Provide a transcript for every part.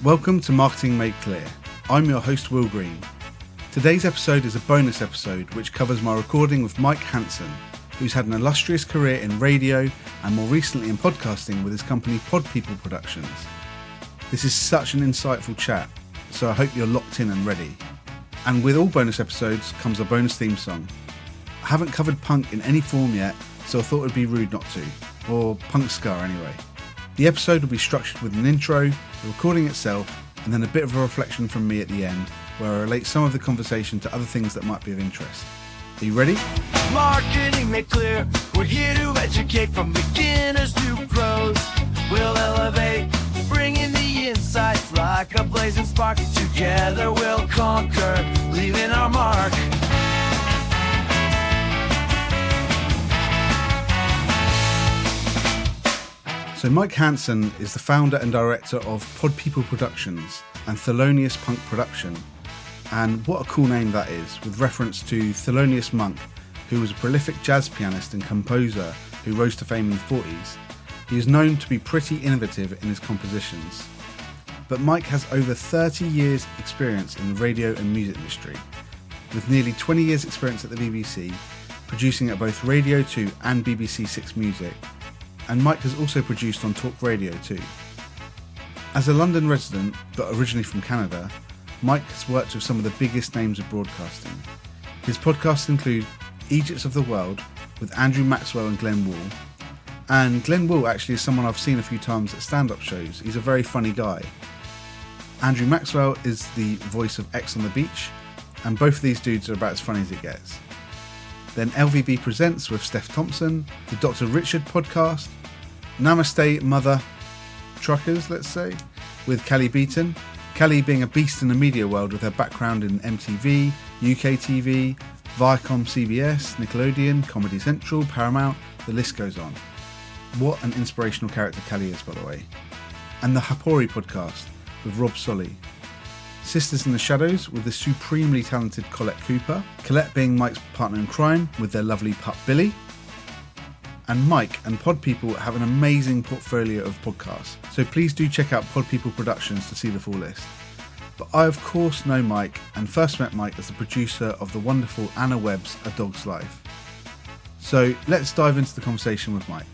Welcome to Marketing Made Clear. I'm your host Will Green. Today's episode is a bonus episode which covers my recording with Mike Hanson, who's had an illustrious career in radio and more recently in podcasting with his company Pod People Productions. This is such an insightful chat, so I hope you're locked in and ready. And with all bonus episodes comes a bonus theme song. I haven't covered punk in any form yet, so I thought it would be rude not to, or punk ska anyway. The episode will be structured with an intro, the recording itself, and then a bit of a reflection from me at the end, where I relate some of the conversation to other things that might be of interest. Are you ready? Marketing made clear. We're here to educate from beginners to pros. We'll elevate, bring in the insights like a blazing spark. Together we'll conquer, leaving our mark. So Mike Hanson is the founder and director of Pod People Productions and Thelonious Punk Production. And what a cool name that is, with reference to Thelonious Monk, who was a prolific jazz pianist and composer who rose to fame in the 40s. He is known to be pretty innovative in his compositions. But Mike has over 30 years experience in the radio and music industry, with nearly 20 years experience at the BBC, producing at both Radio 2 and BBC 6 Music. And Mike has also produced on Talk Radio too. As a London resident, but originally from Canada, Mike has worked with some of the biggest names of broadcasting. His podcasts include Egypts of the World with Andrew Maxwell and Glenn Wool. And Glenn Wool actually is someone I've seen a few times at stand-up shows. He's a very funny guy. Andrew Maxwell is the voice of X on the Beach, and both of these dudes are about as funny as it gets. Then LVB Presents with Steph Thompson, the Dr. Richard podcast, Namaste Mother Truckers, let's say, with Callie Beaton. Callie being a beast in the media world with her background in MTV, UK TV, Viacom CBS, Nickelodeon, Comedy Central, Paramount, the list goes on. What an inspirational character Callie is, by the way. And the Hapori podcast with Rob Solly. Sisters in the Shadows with the supremely talented Colette Cooper. Colette being Mike's partner in crime with their lovely pup Billy. And Mike and Pod People have an amazing portfolio of podcasts, so please do check out Pod People Productions to see the full list. But I of course know Mike and first met Mike as the producer of the wonderful Anna Webb's A Dog's Life. So let's dive into the conversation with Mike.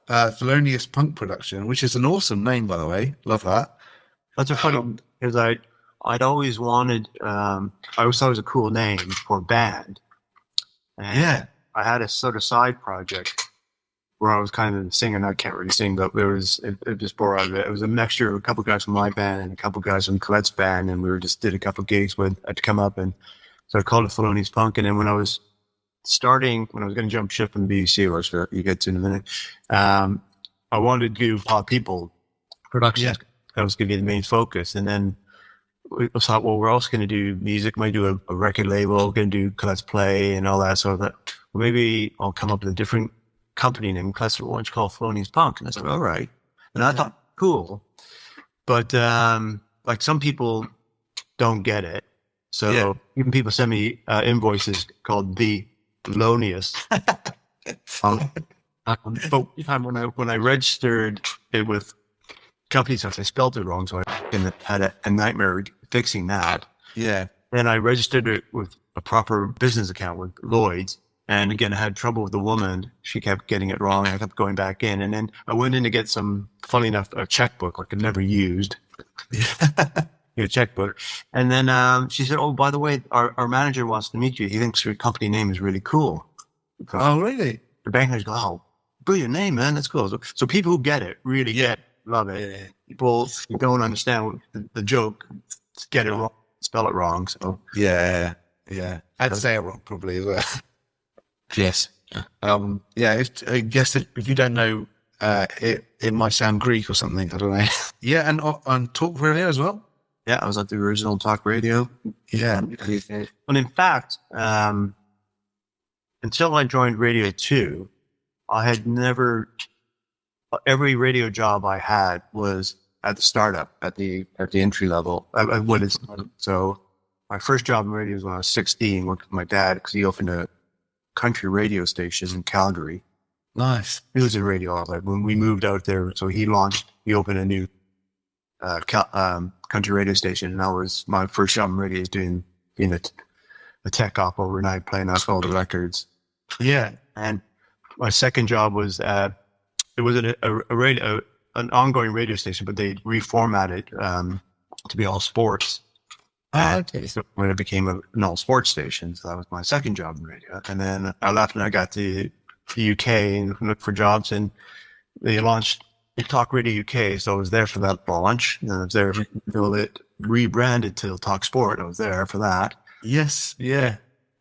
Thelonious Punk Production, which is an awesome name, by the way. Love that. That's a funny, because I'd always wanted, I always thought it was a cool name for a band. And Yeah. I had a sort of side project where I was kind of singing. I can't really sing, but it just bore out of it. It was a mixture of a couple guys from my band and a couple guys from Colette's band, and we did a couple gigs with to come up, and so I called it Thelonious Punk. And then when I was going to jump ship from the BBC, which you get to in a minute, I wanted to do Pod People Productions. Yeah. That was going to be the main focus. And then we thought, well, we're also going to do music, might do a record label, going to do Let's Play and all that. So that well, maybe I'll come up with a different company name. Why don't you call Thelonious Punk? And I said, all right. And I thought, cool. But like some people don't get it. So even people send me invoices called The Thelonious. But when I registered it with companies, I spelled it wrong, so I had a nightmare fixing that. Yeah. Then I registered it with a proper business account with Lloyd's. And again, I had trouble with the woman. She kept getting it wrong. I kept going back in. And then I went in to get funny enough, a checkbook like I'd never used. A checkbook. And then she said, oh, by the way, our manager wants to meet you. He thinks your company name is really cool. Oh, really? The bankers go, oh, brilliant name, man. That's cool. So people who get it really get it. Love it. Yeah. People who don't understand the joke get it wrong, spell it wrong. So Yeah. I'd say it wrong probably as well. Yes. I guess that if you don't know, it might sound Greek or something. I don't know. Yeah, and on Talk Radio as well. Yeah, I was at the original Talk Radio. Yeah. And in fact, until I joined Radio 2, I had every radio job I had was at the startup, at the entry level. So my first job in radio was when I was 16, working with my dad because he opened a country radio station in Calgary. Nice. He was in radio outlet when we moved out there. So he opened a new country radio station, and that was my first job in radio, is being a tech op overnight, playing out all the records. Yeah. And my second job was it was an ongoing radio station, but they reformatted to be all sports. So when it became an all sports station, so that was my second job in radio. And then I left and I got to the UK and looked for jobs, and they launched Talk Radio UK. So I was there for that launch, and I was there until it rebranded to Talk Sport. I was there for that. Yes. Yeah.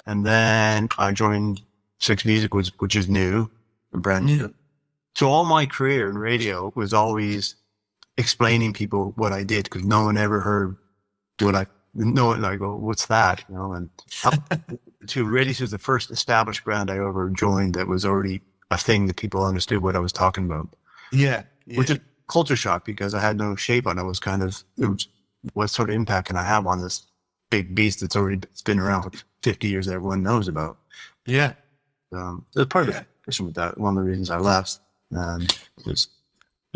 And then I joined Six Music, which is new and brand new. So all my career in radio was always explaining people what I did, because no one ever heard what I know. And I go, what's that? You know, and radio was the first established brand I ever joined that was already a thing that people understood what I was talking about. Yeah. Which is culture shock, because I had no shape on it. Was kind of, what sort of impact can I have on this big beast that's already been around for 50 years that everyone knows about? Yeah. There's part of the issue with that. One of the reasons I left. And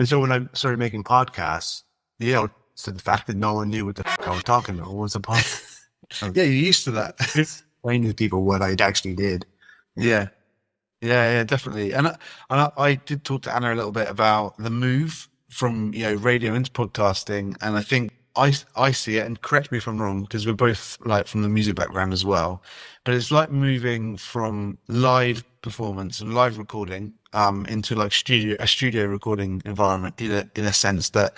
so when I started making podcasts, so the fact that no one knew what the fuck I was talking about was a podcast. Yeah, you're used to that. Explaining to people what I actually did. Yeah, definitely. And I did talk to Anna a little bit about the move from radio into podcasting, and I think I see it, and correct me if I'm wrong, because we're both like from the music background as well, but it's like moving from live performance and live recording into like a studio recording environment, in a sense that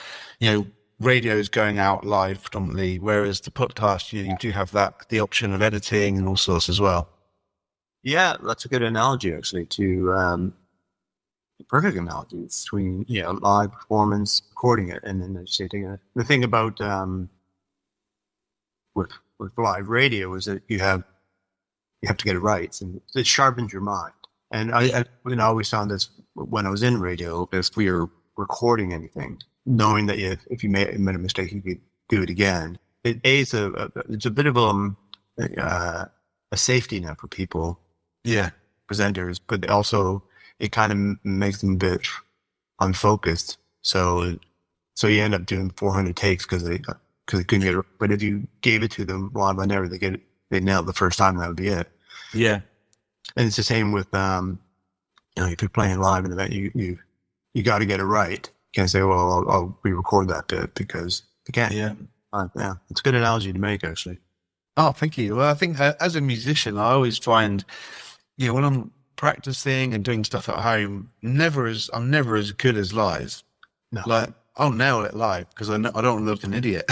radio is going out live predominantly, whereas the podcast, you do have the option of editing and all sorts as well. Yeah, that's a good analogy, actually, to perfect analogy between live performance, recording it, and then editing it. The thing about with live radio is that you have to get it right, and it sharpens your mind. And I always found this when I was in radio, if we were recording anything, knowing that if you made a mistake, you could do it again. It's a bit of a safety net for people, presenters, but also it kind of makes them a bit unfocused. So you end up doing 400 takes because they couldn't get it. But if you gave it to them live on air, they nailed it the first time. That would be it. Yeah. And it's the same with, if you're playing live in an event, you got to get it right. You can't say, well, I'll re-record that bit, because you can't. Yeah. It's a good analogy to make, actually. Oh, thank you. Well, I think as a musician, I always find, when I'm practicing and doing stuff at home, I'm never as good as live. No. Like, I'll nail it live because I don't want to look an idiot.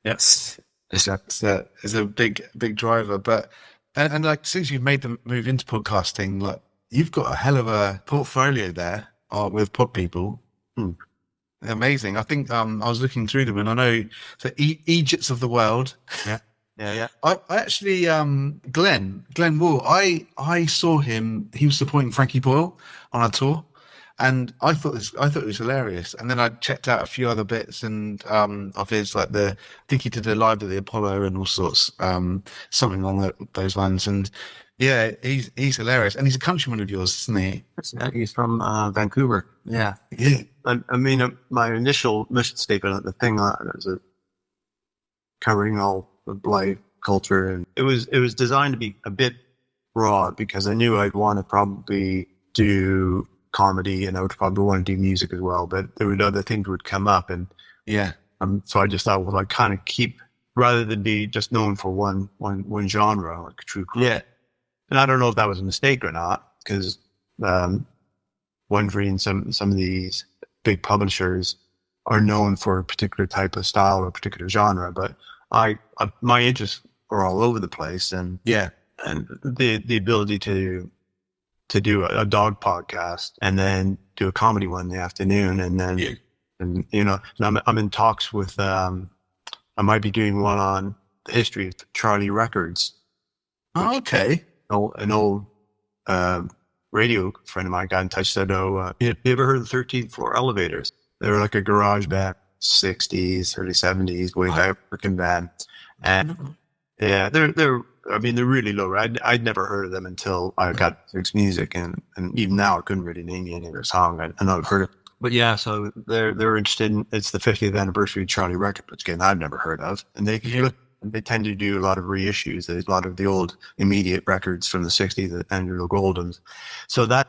Yes. It's a big driver. But and like, since you've made the move into podcasting, like, you've got a hell of a portfolio there with Pod People. Amazing. I think I was looking through them, and I know the Egypts of the world. Yeah. I actually, Glenn Wall, I saw him. He was supporting Frankie Boyle on a tour, and I thought it was hilarious. And then I checked out a few other bits and of his, like I think he did a live at the Apollo and all sorts, something along those lines. And yeah, he's hilarious, and he's a countryman of yours, isn't he? He's from Vancouver. Yeah. I mean, my initial mission statement, the thing is covering all of life, culture, and it was designed to be a bit broad, because I knew I'd want to probably do comedy, and I would probably want to do music as well, but there would other things would come up, and so I just thought, well, I kind of keep, rather than be just known for one genre, like true crime. Yeah. And I don't know if that was a mistake or not, because wondering some of these big publishers are known for a particular type of style or a particular genre, but my interests are all over the place, and the ability to do a dog podcast and then do a comedy one in the afternoon, and then and I'm in talks with I might be doing one on the history of Charlie Records. Oh, okay. An old radio friend of mine got in touch, said, you ever heard of the 13th Floor Elevators? They were like a garage band, 60s, early 70s, way back, freaking band. And they're I mean, they're really low. I'd never heard of them until I got Six Music, and even now I couldn't really name any of their song. I know I've heard it. But yeah, so they're interested in, it's the 50th anniversary of Charlie Record, which again, I've never heard of. And they tend to do a lot of reissues. There's a lot of the old immediate records from the 60s and the Goldens. So that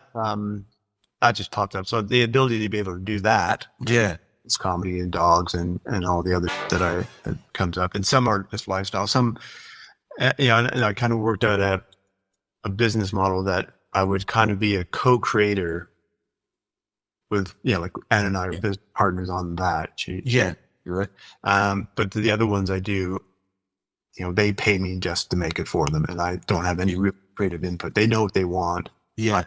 just popped up. So the ability to be able to do that. Yeah. It's comedy and dogs and all the other that comes up. And some are just lifestyle. Some, and I kind of worked out a business model that I would kind of be a co-creator with, like Anne and I are business partners on that. You're right. But the other ones I do, they pay me just to make it for them, and I don't have any real creative input. They know what they want. Yeah.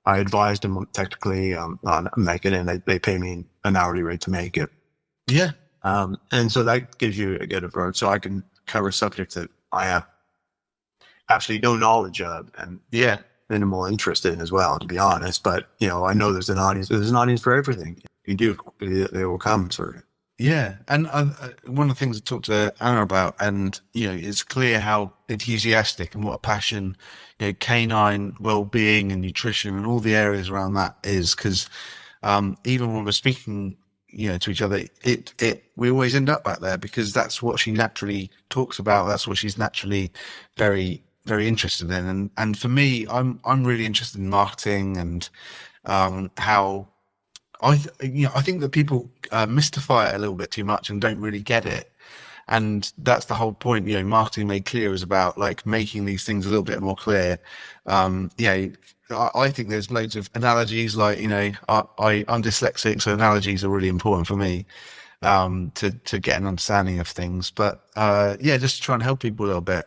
I advised them technically on making it, and they pay me an hourly rate to make it. Yeah. And so that gives you a good approach. So I can cover subjects that I have absolutely no knowledge of and minimal interest in as well, to be honest. But, I know there's an audience. There's an audience for everything. You do, they will come, sort of. Yeah. And one of the things I talked to Anna about, and, it's clear how enthusiastic and what a passion, canine well-being and nutrition and all the areas around that is. Because even when we're speaking, to each other, we always end up back there because that's what she naturally talks about. That's what she's naturally very, very interested in. And for me, I'm really interested in marketing and how I think that people mystify it a little bit too much and don't really get it. And that's the whole point. Marketing Made Clear is about like making these things a little bit more clear. I think there's loads of analogies. Like I'm dyslexic, so analogies are really important for me to get an understanding of things. But just to try and help people a little bit.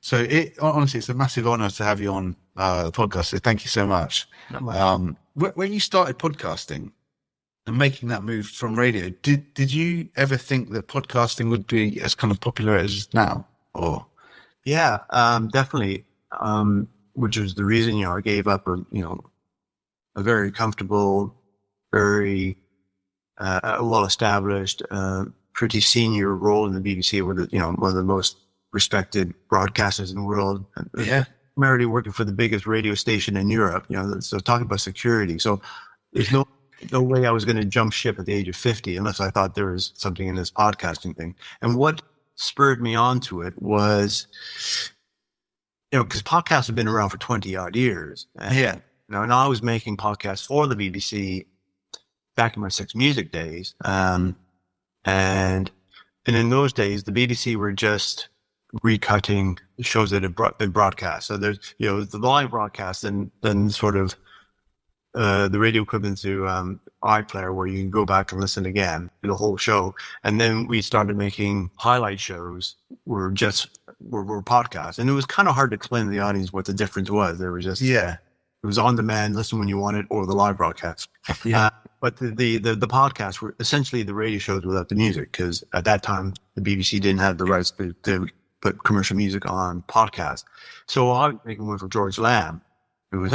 So honestly, it's a massive honor to have you on the podcast. So thank you so much. When you started podcasting and making that move from radio, did you ever think that podcasting would be as kind of popular as now? Or definitely. Which was the reason I gave up a very comfortable, very well established, pretty senior role in the BBC, with one of the most respected broadcasters in the world. Yeah. Primarily working for the biggest radio station in Europe, so talking about security. So there's no way I was going to jump ship at the age of 50 unless I thought there was something in this podcasting thing. And what spurred me on to it was, because podcasts have been around for 20 odd years. And I was making podcasts for the BBC back in my Six Music days. And in those days, the BBC were just recutting shows that had been broadcast. So there's, the live broadcast and then sort of the radio equivalent to iPlayer, where you can go back and listen again to the whole show. And then we started making highlight shows were podcasts. And it was kind of hard to explain to the audience what the difference was. There was just, it was on demand, listen when you want it, or the live broadcast. But the podcasts were essentially the radio shows without the music, because at that time, the BBC didn't have the rights to put commercial music on podcasts. So I was making one for George Lamb, who was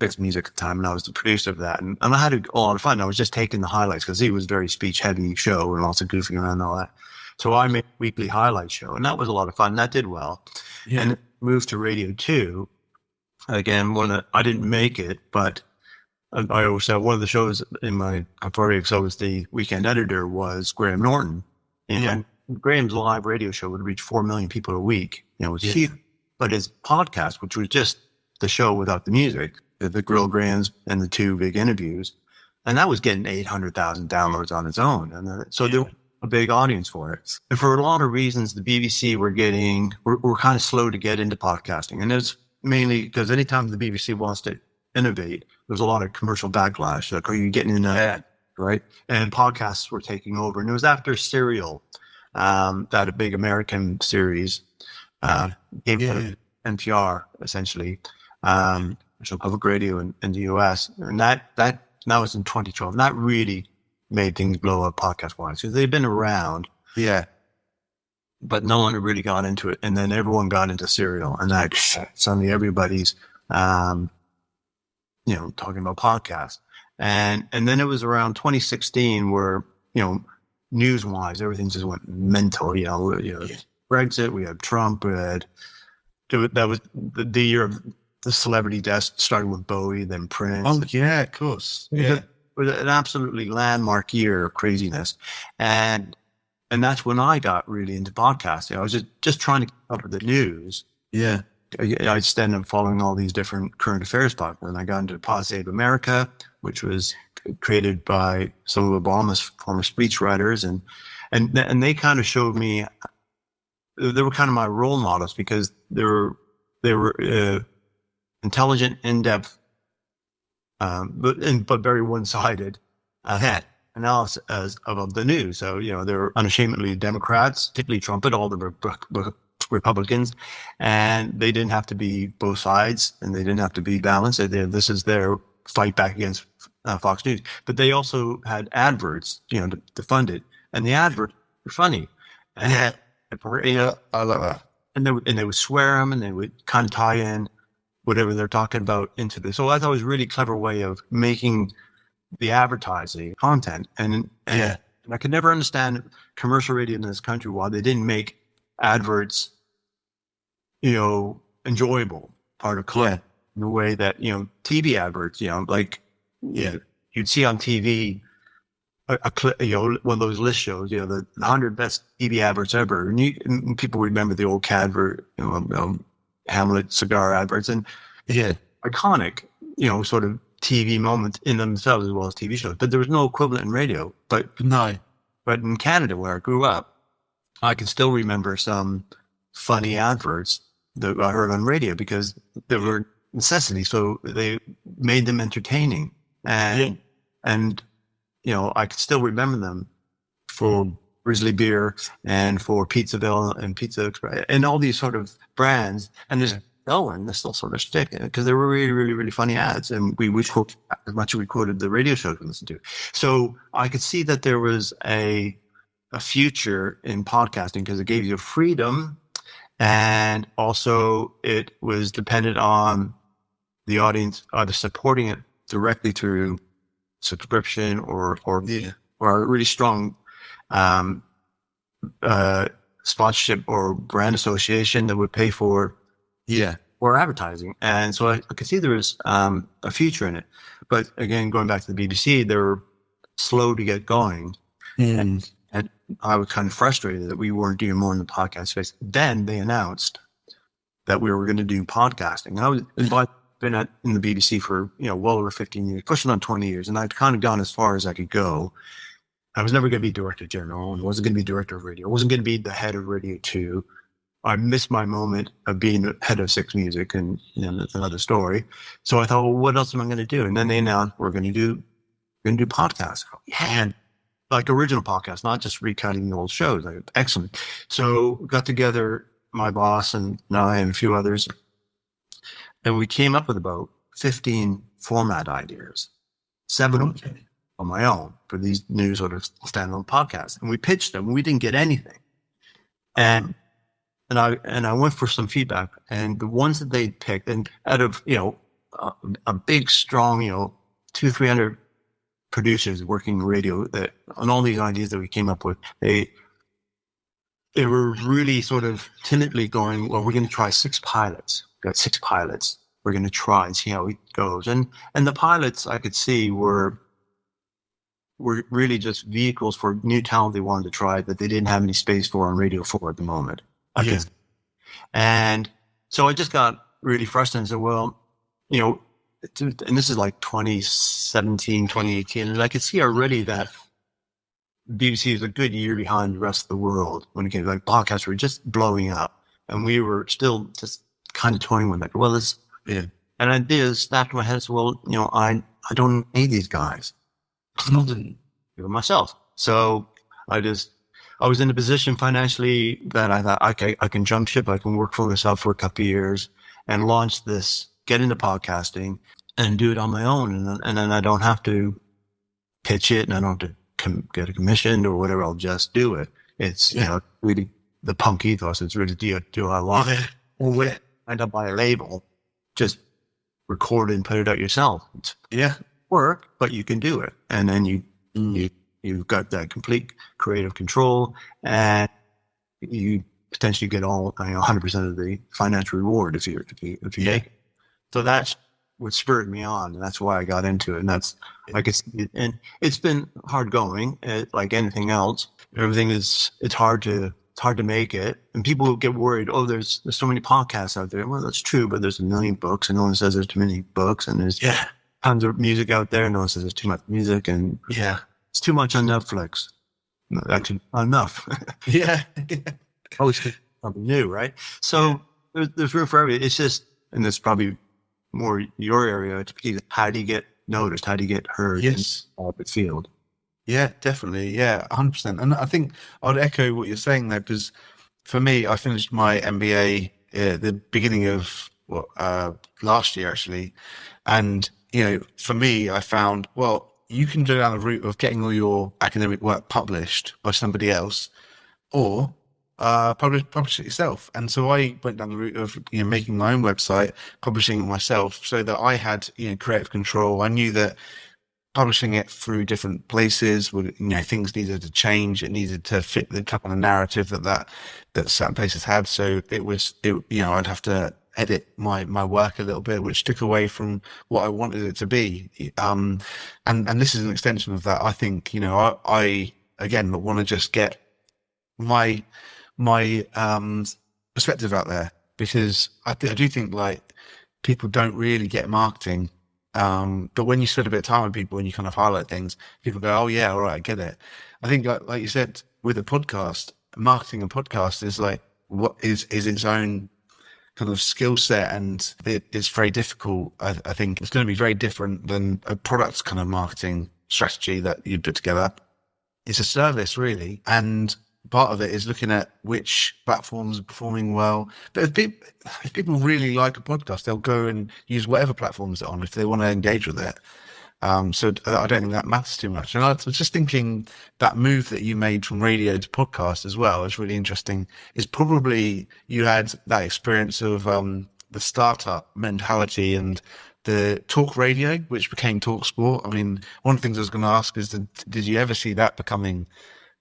Six Music at the time, and I was the producer of that. And I had a lot of fun. I was just taking the highlights because he was a very speech-heavy show and lots of goofing around and all that. So I made a weekly highlight show, and that was a lot of fun. That did well. Yeah. And moved to Radio 2. Again, I didn't make it, but I always said one of the shows in my portfolio, so I was the weekend editor, was Graham Norton. And Graham's live radio show would reach 4 million people a week. It was huge. But his podcast, which was just the show without the music, the Grill Grams and the two big interviews, and that was getting 800,000 downloads on its own. And so there was a big audience for it. And for a lot of reasons, the BBC were kind of slow to get into podcasting. And it's mainly because anytime the BBC wants to innovate, there's a lot of commercial backlash. Like, are you getting in that? Right? And podcasts were taking over. And it was after Serial, that a big American series, came NPR, essentially, so public radio in the US. And that was in 2012. And that really made things blow up podcast-wise, because they've been around. Yeah. But no one really got into it. And then everyone got into Serial. And that suddenly everybody's, talking about podcasts. And then it was around 2016 where, news-wise, everything just went mental. Brexit, we had Trump, we had that was the year of the celebrity deaths, starting with Bowie, then Prince. Oh yeah, of course. It was, Yeah. it was an absolutely landmark year of craziness. And that's when I got really into podcasting. I was just trying to keep up with the news. Yeah. I stand up following all these different current affairs podcasts, and I got into Pod Save America, which was created by some of Obama's former speechwriters, and they kind of showed me. They were kind of my role models because they were intelligent, in depth, but very one sided analysis of the news. So they were unashamedly Democrats, particularly Trump, but all the Republicans, and they didn't have to be both sides, and they didn't have to be balanced. This is their fight back against Fox News. But they also had adverts, to fund it, and the adverts were funny. And, Yeah, I like that. and they would swear them, and they would kind of tie in whatever they're talking about into this. So I thought it was a really clever way of making the advertising content. And I could never understand commercial radio in this country why they didn't make adverts, enjoyable part of content in the way that, TV adverts, you'd see on TV a clip, one of those list shows, the 100 best TV adverts ever. And people remember the old Cadver, Hamlet cigar adverts, and iconic, sort of TV moments in themselves as well as TV shows. But there was no equivalent in radio. But in Canada, where I grew up, I can still remember some funny adverts that I heard on radio because they were necessity. So they made them entertaining. And I can still remember them for Grizzly Beer and for Pizzaville and Pizza Express and all these sort of brands. And there's Elwin, this still sort of stick because they were really, really, really funny ads. And we quote as much as we quoted the radio shows we listened to. So I could see that there was a future in podcasting because it gave you freedom, and also it was dependent on the audience either supporting it directly through subscription or a really strong sponsorship or brand association that would pay for or advertising. And so I could see there was a future in it. But again, going back to the BBC, they were slow to get going. And I was kind of frustrated that we weren't doing more in the podcast space. Then they announced that we were going to do podcasting. I've been in the BBC for, well over 15 years, pushing on 20 years. And I'd kind of gone as far as I could go. I was never going to be director general. I wasn't going to be director of radio. I wasn't going to be the head of Radio 2. I missed my moment of being head of Six Music, and that's another story. So I thought, well, what else am I going to do? And then they announced we're going to do podcasts. And like original podcasts, not just recutting the old shows. Excellent. So we got together, my boss and I and a few others, and we came up with about 15 format ideas, 7 of them on my own for these new sort of standalone podcasts. And we pitched them. We didn't get anything. And I went for some feedback, and the ones that they picked, and out of, a big, strong, 200-300 producers working radio that on all these ideas that we came up with, they were really sort of timidly going, well, we're going to try 6 pilots. We've got 6 pilots. We're going to try and see how it goes. And the pilots I could see were really just vehicles for new talent they wanted to try that they didn't have any space for on Radio 4 at the moment. Okay. And so I just got really frustrated and said, well, and this is like 2017, 2018. And I could see already that BBC is a good year behind the rest of the world when it came to like podcasts were just blowing up. And we were still just kind of toying with like, well, and I did snap my head and said, well, I don't need these guys. I do it myself. So I was in a position financially that I thought, okay, I can jump ship. I can work for myself for a couple of years and launch this, get into podcasting and do it on my own. And then I don't have to pitch it and I don't have to get a commission or whatever. I'll just do it. It's, really the punk ethos. It's really, do I want it? Or end up by a label, just record it and put it out yourself. It's work, but you can do it. And then you've got that complete creative control, and you potentially get all 100% of the financial reward if you make it. So that's what spurred me on, and that's why I got into it. And that's and it's been hard going, like anything else. Everything it's hard to make it, and people get worried. Oh, there's so many podcasts out there. Well, that's true, but there's a million books, and no one says there's too many books, and there's tons of music out there. No one says there's too much music, and it's too much on Netflix. No, actually, enough. Always something new, right? So there's room for everything. It's just, and it's probably more your area. It's how do you get noticed? How do you get heard? Yes, in the field. Yeah, definitely. Yeah, 100%. And I think I'd echo what you're saying there, because for me, I finished my MBA at the beginning of last year, actually. And, for me, I found, well, you can go down the route of getting all your academic work published by somebody else, or publish it yourself. And so I went down the route of making my own website, publishing it myself, so that I had creative control. I knew that publishing it through different places would things needed to change. It needed to fit the kind of narrative that certain places had. So I'd have to edit my work a little bit, which took away from what I wanted it to be. And this is an extension of that. I think I again want to just get my perspective out there, because I do think like people don't really get marketing. But when you spend a bit of time with people and you kind of highlight things, people go, "Oh yeah, all right, I get it." I think like you said with a podcast, marketing a podcast is like what is its own kind of skill set, and it's very difficult. I think it's going to be very different than a product kind of marketing strategy that you put together. It's a service really, and part of it is looking at which platforms are performing well. But if people really like a podcast, they'll go and use whatever platforms they're on if they want to engage with it. So I don't think that matters too much. And I was just thinking that move that you made from radio to podcast as well is really interesting. Is probably you had that experience of the startup mentality and the talk radio, which became talk sport. I mean, one of the things I was going to ask is, did you ever see that becoming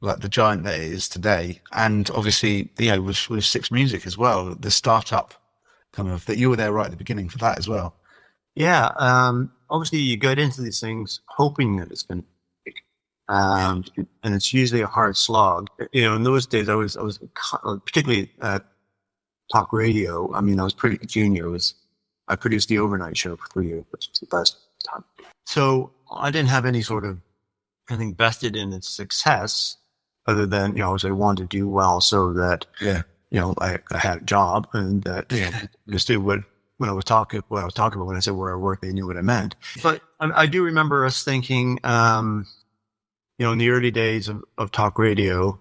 like the giant that it is today? And obviously, with Six Music as well, the startup kind of, that you were there right at the beginning for that as well. Yeah. Obviously you get into these things hoping that it's going to be big. And it's usually a hard slog. In those days I was particularly at talk radio. I mean, I was pretty junior. I produced the overnight show for 3 years, which was the best time. So I didn't have any sort of anything vested in its success, other than, I wanted to do well so that, I had a job, and that, just do what I was talking about when I said where I worked, they knew what I meant. But I do remember us thinking, in the early days of talk radio,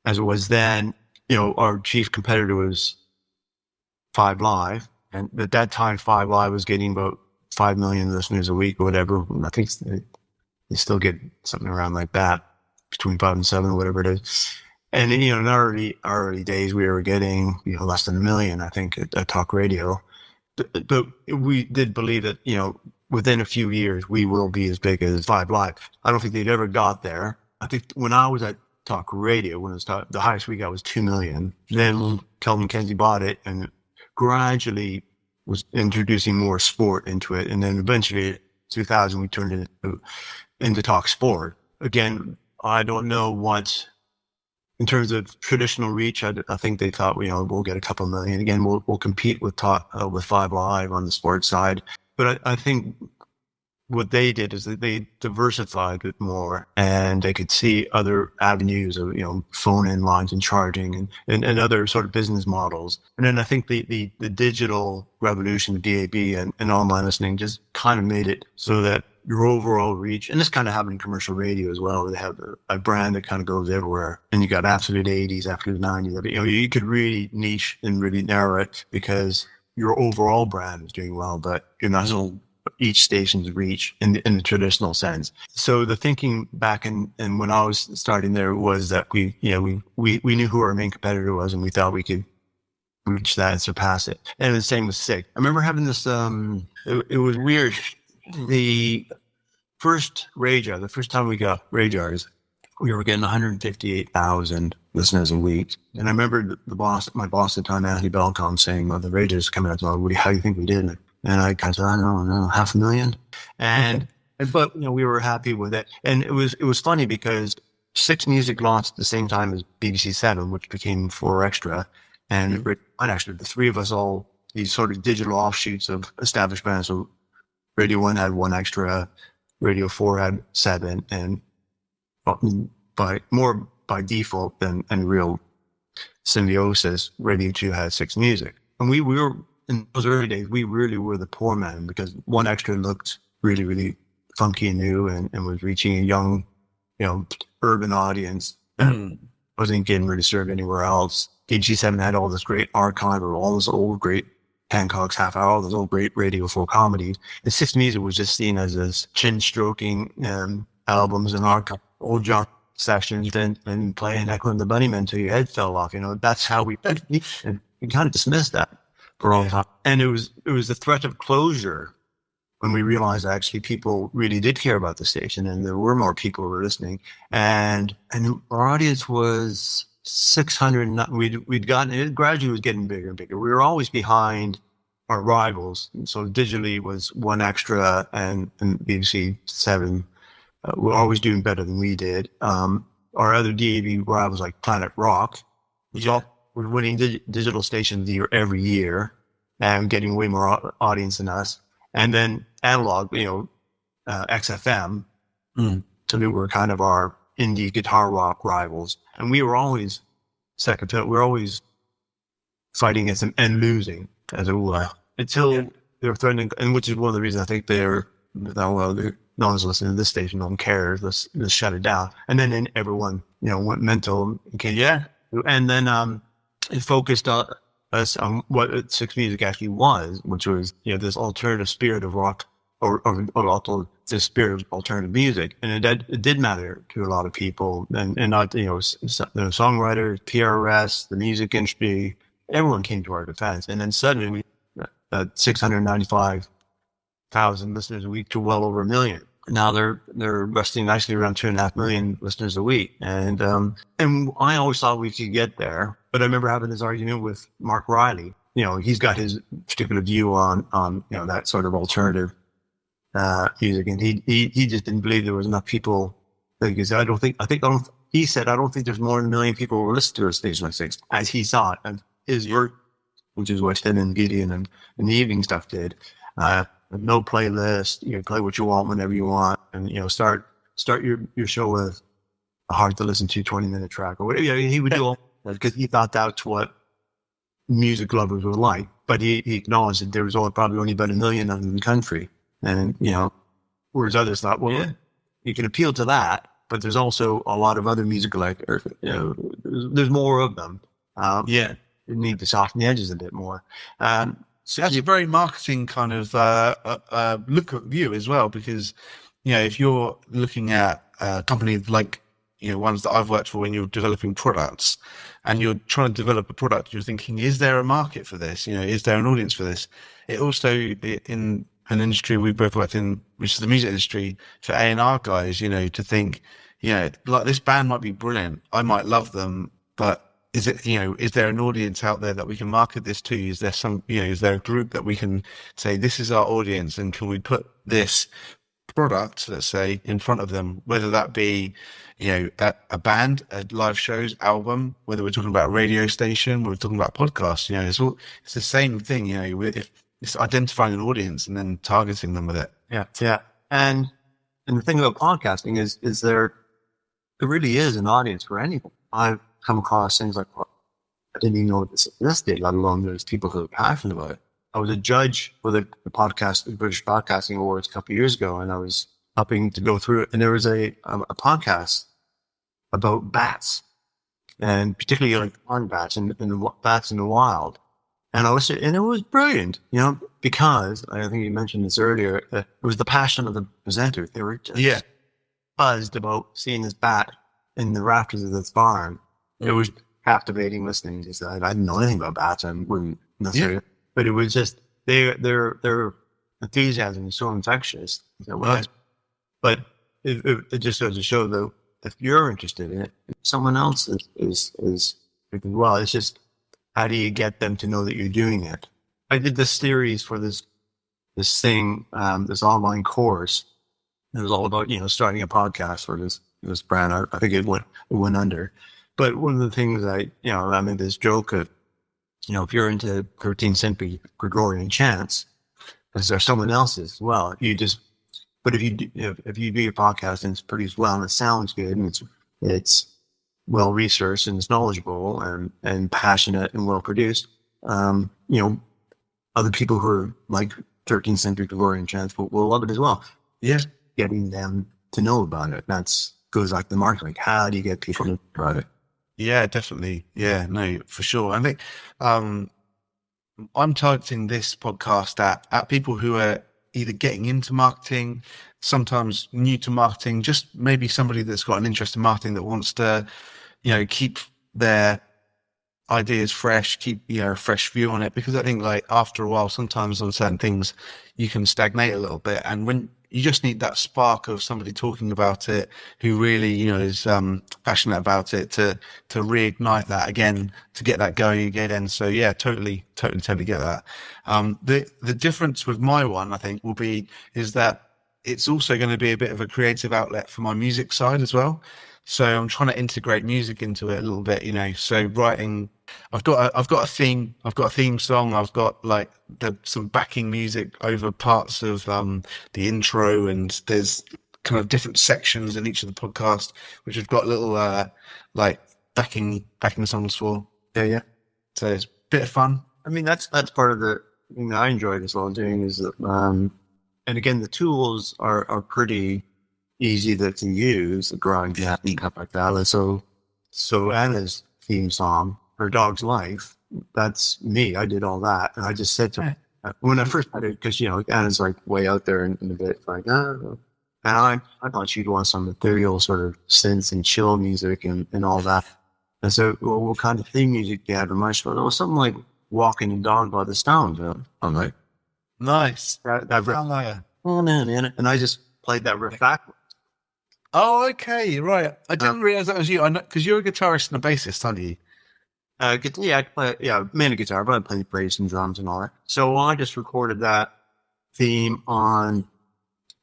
as it was then, our chief competitor was 5 Live. And at that time, 5 Live was getting about 5 million listeners a week or whatever. I think they still get something around like that, between 5 and 7, whatever it is. And in our early days, we were getting less than 1 million, I think, at talk radio. But we did believe that within a few years we will be as big as 5 Live. I don't think they'd ever got there. I think when I was at talk radio, when it was the highest we got was 2 million. Then Kelvin Kenzie bought it and gradually was introducing more sport into it, and then eventually 2000 we turned it into talk sport. Again, I don't know what, in terms of traditional reach, I think they thought, we'll get a couple million. Again, we'll compete with 5 Live on the sports side. But I think what they did is that they diversified it more, and they could see other avenues of, phone-in lines and charging and other sort of business models. And then I think the digital revolution, the DAB and online listening just kind of made it so that your overall reach, and this kind of happened in commercial radio as well. They have a brand that kind of goes everywhere, and you got absolute 80s, absolute 90s. You could really niche and really narrow it because your overall brand is doing well, but you're not each station's reach in the traditional sense. So the thinking back and when I was starting there was that we knew who our main competitor was, and we thought we could reach that and surpass it. And the same with Sick. I remember having this, it was weird. The first time we got radars, we were getting 158,000 listeners a week. And I remember my boss at the time, Anthony Belcom, saying, well, the radio's coming out tomorrow. How do you think we did? And I kind of said, I don't know, 500,000. But, we were happy with it. And it was funny because Six Music launched at the same time as BBC Seven, which became 4 Extra. And actually, the three of us all, these sort of digital offshoots of established bands. So Radio 1 had 1 Extra, Radio 4 had 7, and by default than any real symbiosis, Radio 2 had Six Music. And we were, in those early days, we really were the poor man because 1 Extra looked really, really funky and new and was reaching a young, urban audience that wasn't getting really served anywhere else. KG7 had all this great archive of all those old great Hancock's Half Hour, all those old great Radio 4 comedies. And Six Music was just seen as this chin-stroking albums and archive, old John sessions and playing Echo and the Bunnymen until your head fell off. That's how we kind of dismissed that for a long time. And it was the threat of closure when we realized actually people really did care about the station and there were more people who were listening. And our audience was 600. We'd gotten, it gradually was getting bigger and bigger. We were always behind our rivals. So digitally was 1 Extra and BBC 7 were always doing better than we did. Our other DAB rivals like Planet Rock, which all were winning digital station of the year every year and getting way more audience than us. And then analog, XFM, so they were kind of our indie guitar rock rivals. And we were always second to it. We were always fighting against them and losing, as it were, until they were threatening, and which is one of the reasons I think no one's listening to this station, no one cares, let's shut it down. And then everyone, went mental and came, and then it focused on us on what Six Music actually was, which was, this alternative spirit of rock or this spirit of alternative music. And it did matter to a lot of people and not, the songwriters, PRS, the music industry, everyone came to our defense. And then suddenly 695,000 listeners a week to well over 1 million. Now they're resting nicely around 2.5 million listeners a week. And I always thought we could get there, but I remember having this argument with Mark Riley. He's got his particular view on that sort of alternative music, and he just didn't believe there was enough people. Like he said, he said, I don't think there's more than 1 million people who listen to a station like Six, as he saw it. And his work, which is what Tim and Gideon and the evening stuff did, no playlist, play what you want whenever you want, and start your show with a hard to listen to 20-minute track or whatever. He would do all that because he thought that's what music lovers were like. But he acknowledged that there was probably only about 1 million of them in the country. And, whereas others thought, you can appeal to that, but there's also a lot of other music there's more of them. You need to soften the edges a bit more. So that's a very marketing kind of look at view as well, because, if you're looking at companies like, ones that I've worked for when you're developing products and you're trying to develop a product, you're thinking, is there a market for this? Is there an audience for this? It also, in an industry we both worked in, which is the music industry, for A&R guys, to think, like this band might be brilliant. I might love them, but is it, is there an audience out there that we can market this to? Is there is there a group that we can say, this is our audience, and can we put this product, let's say, in front of them, whether that be, a band, a live shows, album, whether we're talking about a radio station, whether we're talking about podcasts, it's the same thing, it's identifying an audience and then targeting them with it. Yeah. And the thing about podcasting is there really is an audience for anything. I've come across things like, I didn't even know what this existed, let alone there's people who are passionate about it. I was a judge for the British Podcasting Awards a couple of years ago, and I was helping to go through it. And there was a podcast about bats, and particularly like barn bats and bats in the wild. And I listened, and it was brilliant, because I think you mentioned this earlier. It was the passion of the presenter. They were just buzzed about seeing this bat in the rafters of this barn. It was captivating listening. Just, I didn't know anything about bats, and wouldn't necessarily. But it was just their enthusiasm is so infectious. But it just goes to show, though, if you're interested in it, someone else is well. It's just how do you get them to know that you're doing it? I did this series for this thing, this online course. It was all about starting a podcast for this brand. I think it went under, but one of the things I made this joke of, if you're into 13th century Gregorian chants, because there's someone else's as well. But if you do your podcast and it's produced well and it sounds good and it's well researched and it's knowledgeable and passionate and well produced, other people who are like 13th century Gregorian chants will love it as well. Yeah, getting them to know about it. Goes like the marketing. Like, how do you get people to know about it? Yeah, definitely. Yeah, no, for sure. I think I'm targeting this podcast at people who are either getting into marketing, sometimes new to marketing, just maybe somebody that's got an interest in marketing that wants to, keep their ideas fresh, keep, a fresh view on it. Because I think like after a while, sometimes on certain things, you can stagnate a little bit. And when you just need that spark of somebody talking about it who really, is passionate about it to reignite that again, to get that going again. And so, yeah, totally get that. The difference with my one, I think, is that it's also going to be a bit of a creative outlet for my music side as well. So I'm trying to integrate music into it a little bit, so writing, I've got a theme song. I've got like some backing music over parts of the intro, and there's kind of different sections in each of the podcast, which have got little like backing songs for. Yeah. So it's a bit of fun. I mean, that's part of the thing that I enjoyed as well doing is that, and again, the tools are pretty easy to use, the grind, and stuff like that. So Anna's theme song, Her Dog's Life, that's me. I did all that. And I just said to her, when I first had it, because, Anna's like way out there in a bit, like, and I thought she'd want some ethereal sort of synth and chill music and all that. And so, well, what kind of theme music do you have in my show? It was something like Walking the Dog by the Stones. I'm like, nice. That riff. And I just played that riff backwards. Oh, okay, right. I didn't realize that was you. I know, because you're a guitarist and a bassist, aren't you? I play, mainly guitar, but I play bass and drums and all that. So I just recorded that theme on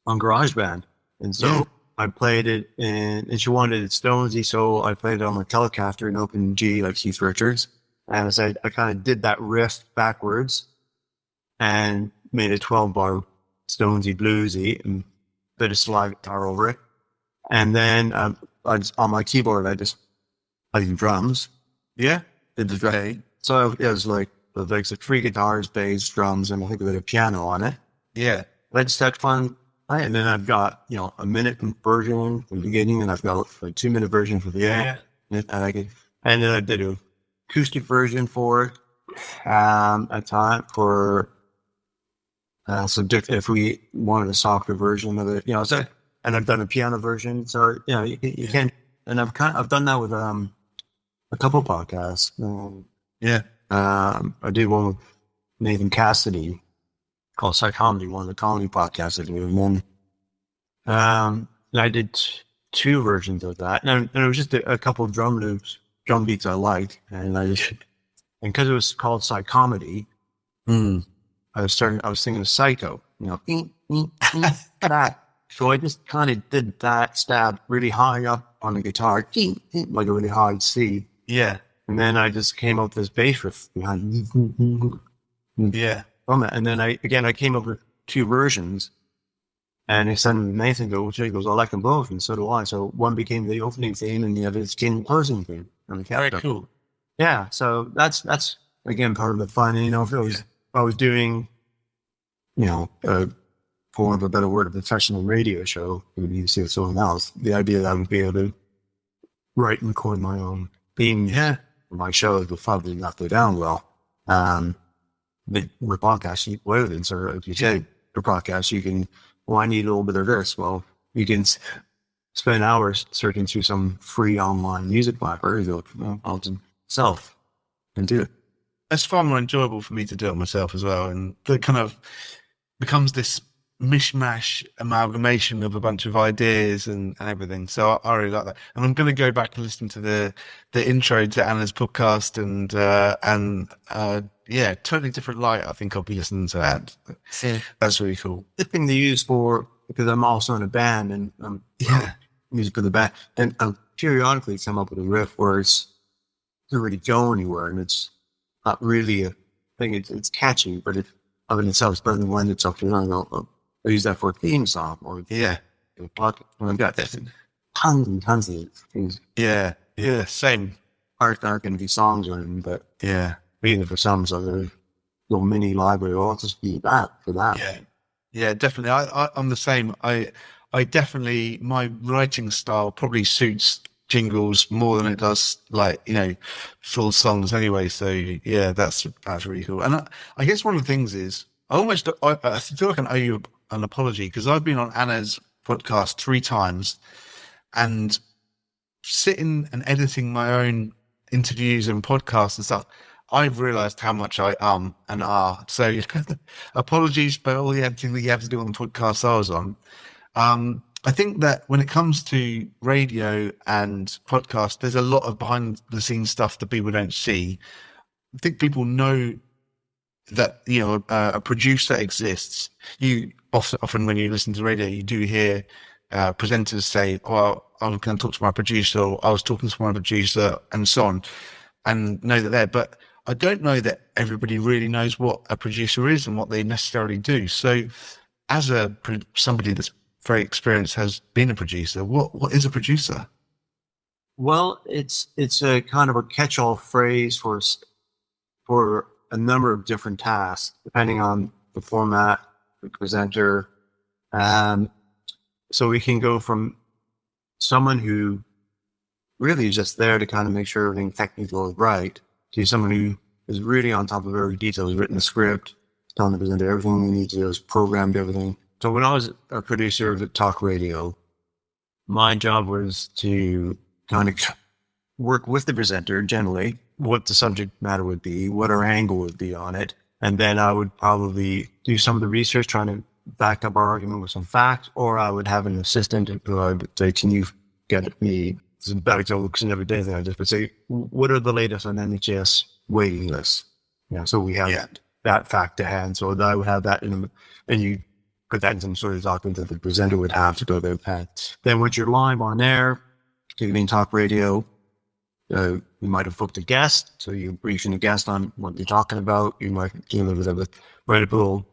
GarageBand, and so I played it, and she wanted it Stonesy, so I played it on my Telecaster in open G, like Keith Richards, and I kind of did that riff backwards, and made a 12-bar Stonesy bluesy, and bit of slide guitar over it. And then on my keyboard, I did drums. Yeah. Did the drum. So it was like 3 guitars, bass, drums, and I think a bit of piano on it. Yeah. I just had fun. And then I've got, a minute version from the beginning, and I've got a 2-minute version for the end. And then I did an acoustic version for it at time for if we wanted a softer version of it, so. And I've done a piano version, so you can. And I've done that with a couple podcasts. I did one with Nathan Cassidy called Psychomedy, one of the comedy podcasts I do. And then I did 2 versions of that, and it was just a couple of drum beats I liked, and because it was called Psychomedy, I was thinking of Psycho, that. So I just kind of did that stab really high up on the guitar, like a really high C. Yeah. And then I just came up with this bass riff behind. Yeah. From it. And then I came up with 2 versions. And I sent Nathan he goes, I like them both, and so do I. So one became the opening theme, and the other became the closing theme. Very cool. Yeah. So that's again part of the fun. If I was doing, for want of a better word, a professional radio show, it would be with someone else. The idea that I would be able to write and record my own theme for my shows would probably not go down well. But with podcasts, if you say your podcast, I need a little bit of this. Well, you can spend hours searching through some free online music library, I'll just self and do it. It's far more enjoyable for me to do it myself as well. And it kind of becomes this mishmash amalgamation of a bunch of ideas and everything. So I really like that. And I'm going to go back and listen to the intro to Anna's podcast and yeah, totally different light. I think I'll be listening to that. Yeah. That's really cool. The thing they use for, because I'm also in a band and music for the band, and I'll periodically come up with a riff where it doesn't really go anywhere and it's not really a thing. It's catchy, but it of in itself doesn't lend itself to I use that for a theme song or Yeah. a podcast. When I've got tons and tons of things. Yeah. Yeah. Same. Aren't going to be songs or anything, but Yeah. even for some sort of little mini library, I'll just use that for that. Yeah. Yeah, definitely. I'm the same. I definitely, my writing style probably suits jingles more than it does full songs anyway. So yeah, that's really cool. And I guess one of the things is I feel like I owe you an apology because I've been on Anna's podcast 3 times and sitting and editing my own interviews and podcasts and stuff. I've realized how much I and are. So apologies for all the editing that you have to do on the podcast I was on. I think that when it comes to radio and podcast, there's a lot of behind the scenes stuff that people don't see. I think people know that, a producer exists. You often when you listen to radio, you do hear presenters say, well, I'm going to talk to my producer, or I was talking to my producer, and so on, and know that they're, but I don't know that everybody really knows what a producer is and what they necessarily do. So as somebody that's very experienced, has been a producer, what is a producer? Well, it's a kind of a catch-all phrase for a number of different tasks, depending on the format, the presenter. So we can go from someone who really is just there to kind of make sure everything technical is right, to someone who is really on top of every detail, has written the script, telling the presenter everything we need to do, has programmed everything. So when I was a producer of talk radio, my job was to kind of work with the presenter generally, what the subject matter would be, what our angle would be on it. And then I would probably do some of the research, trying to back up our argument with some facts, or I would have an assistant who I would say, can you get me, this is back to an everyday thing, I just would say, what are the latest on NHS waiting lists? So we have that fact to hand. So that I would have that and you put that in some sort of document that the presenter would have to go there. Then once you're live on air, particularly in talk radio, you might have booked a guest, so you're briefing a guest on what you're talking about. You might do a little bit of write a little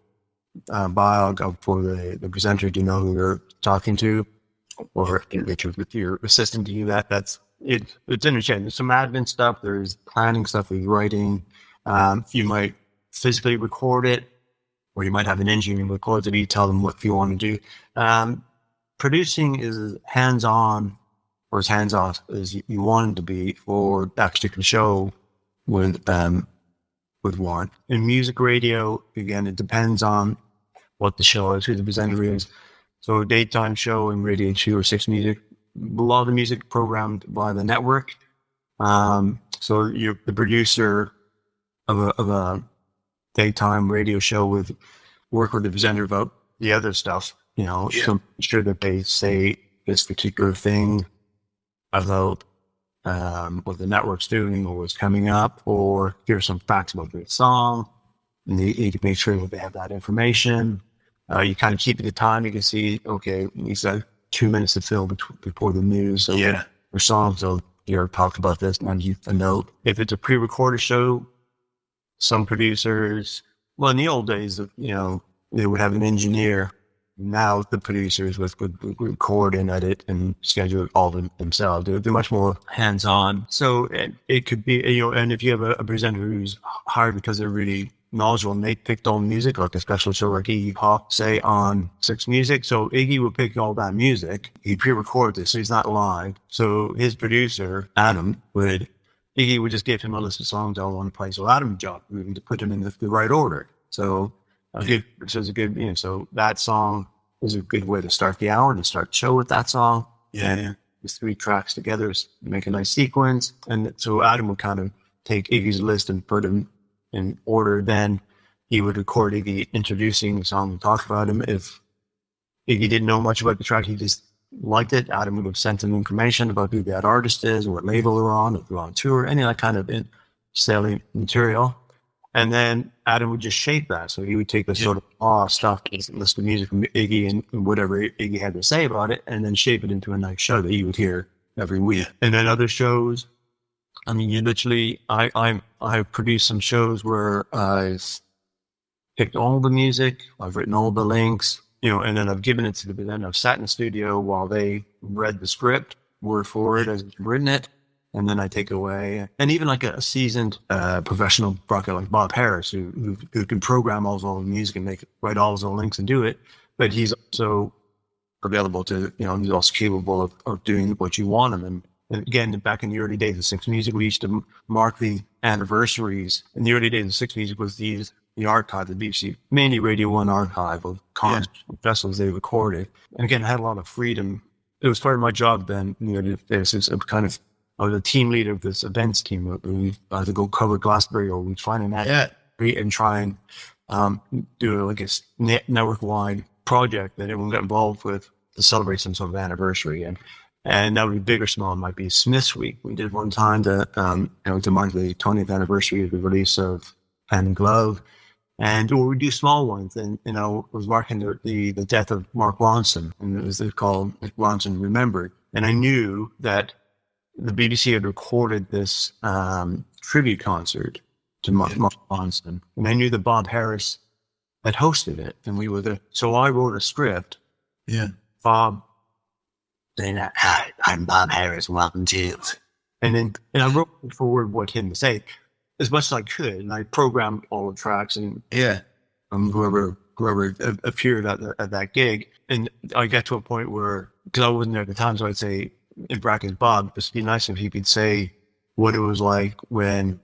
bio for the presenter. Do you know who you're talking to? Or with your assistant to do that. That's it. It's interesting. There's some admin stuff. There's planning stuff. There's writing. You might physically record it, or you might have an engineer record it. You tell them what you want to do. Producing is hands-on or as hands-off as you want it to be for that particular show with one. In music radio, again, it depends on what the show is, who the presenter is. So a daytime show in Radio 2 or 6 Music, a lot of the music programmed by the network. So you're the producer of a daytime radio show with work with the presenter about the other stuff, so make sure that they say this particular thing about what the network's doing or what's coming up, or here's some facts about the song, and you can make sure that they have that information. You kind of keep it the time. You can see, okay, he's got 2 minutes to fill before the news. So or song, so you're talking about this, and you a note. If it's a pre-recorded show, some producers, well, in the old days, they would have an engineer. Now the producers would record and edit and schedule it all themselves. They're much more hands-on. So it could be, and if you have a presenter who's hired because they're really knowledgeable and they picked all the music, like a special show like Iggy Pop, say on 6 Music. So Iggy would pick all that music. He'd pre-record this, so he's not live. So his producer, Adam, Iggy would just give him a list of songs all on the play. So Adam's job would be to put them in the right order. So so that song is a good way to start the hour, to start the show with that song. Yeah. These 3 tracks together, make a nice sequence. And so Adam would kind of take Iggy's list and put them in order. Then he would record Iggy introducing the song and talk about him. If Iggy didn't know much about the track. He just liked it. Adam would have sent him information about who that artist is, what label they're on, if they're on tour, any of that kind of salient material. And then Adam would just shape that. So he would take the sort of stuff, list of music from Iggy and whatever Iggy had to say about it, and then shape it into a nice show that you would hear every week. And then other shows, I mean, you literally, I produced some shows where I've picked all the music, I've written all the links, and then I've given it to them. Then I've sat in the studio while they read the script word for word as I've written it. And then I take away, and even like a seasoned professional broadcaster like Bob Harris, who can program all his own music and write all his own links and do it. But he's also available to, he's also capable of doing what you want him. And again, back in the early days of Six Music, we used to mark the anniversaries. In the early days of Six Music was the archive, the BBC, mainly Radio 1 archive of concerts, festivals they recorded. And again, I had a lot of freedom. It was part of my job then, I was a team leader of this events team. We either go cover Glastonbury or we'd find an act and try and do like a network-wide project that everyone got involved with to celebrate some sort of anniversary. And that would be big or small. It might be Smith's Week. We did one time to mark the 20th anniversary of the release of Hand and Glove. Or we do small ones. And, it was marking the death of Mark Ronson. And it was called Ronson Remembered. And I knew that the BBC had recorded this tribute concert to Mark Hanson, and I knew that Bob Harris had hosted it, and we were there. So I wrote a script. Yeah. Bob saying, "Hi, I'm Bob Harris. Welcome to," and I wrote forward what him to say as much as I could, and I programmed all the tracks and whoever appeared at that gig, and I got to a point where, because I wasn't there at the time, so I'd say, in brackets, Bob, it'd be nice if he could say what it was like when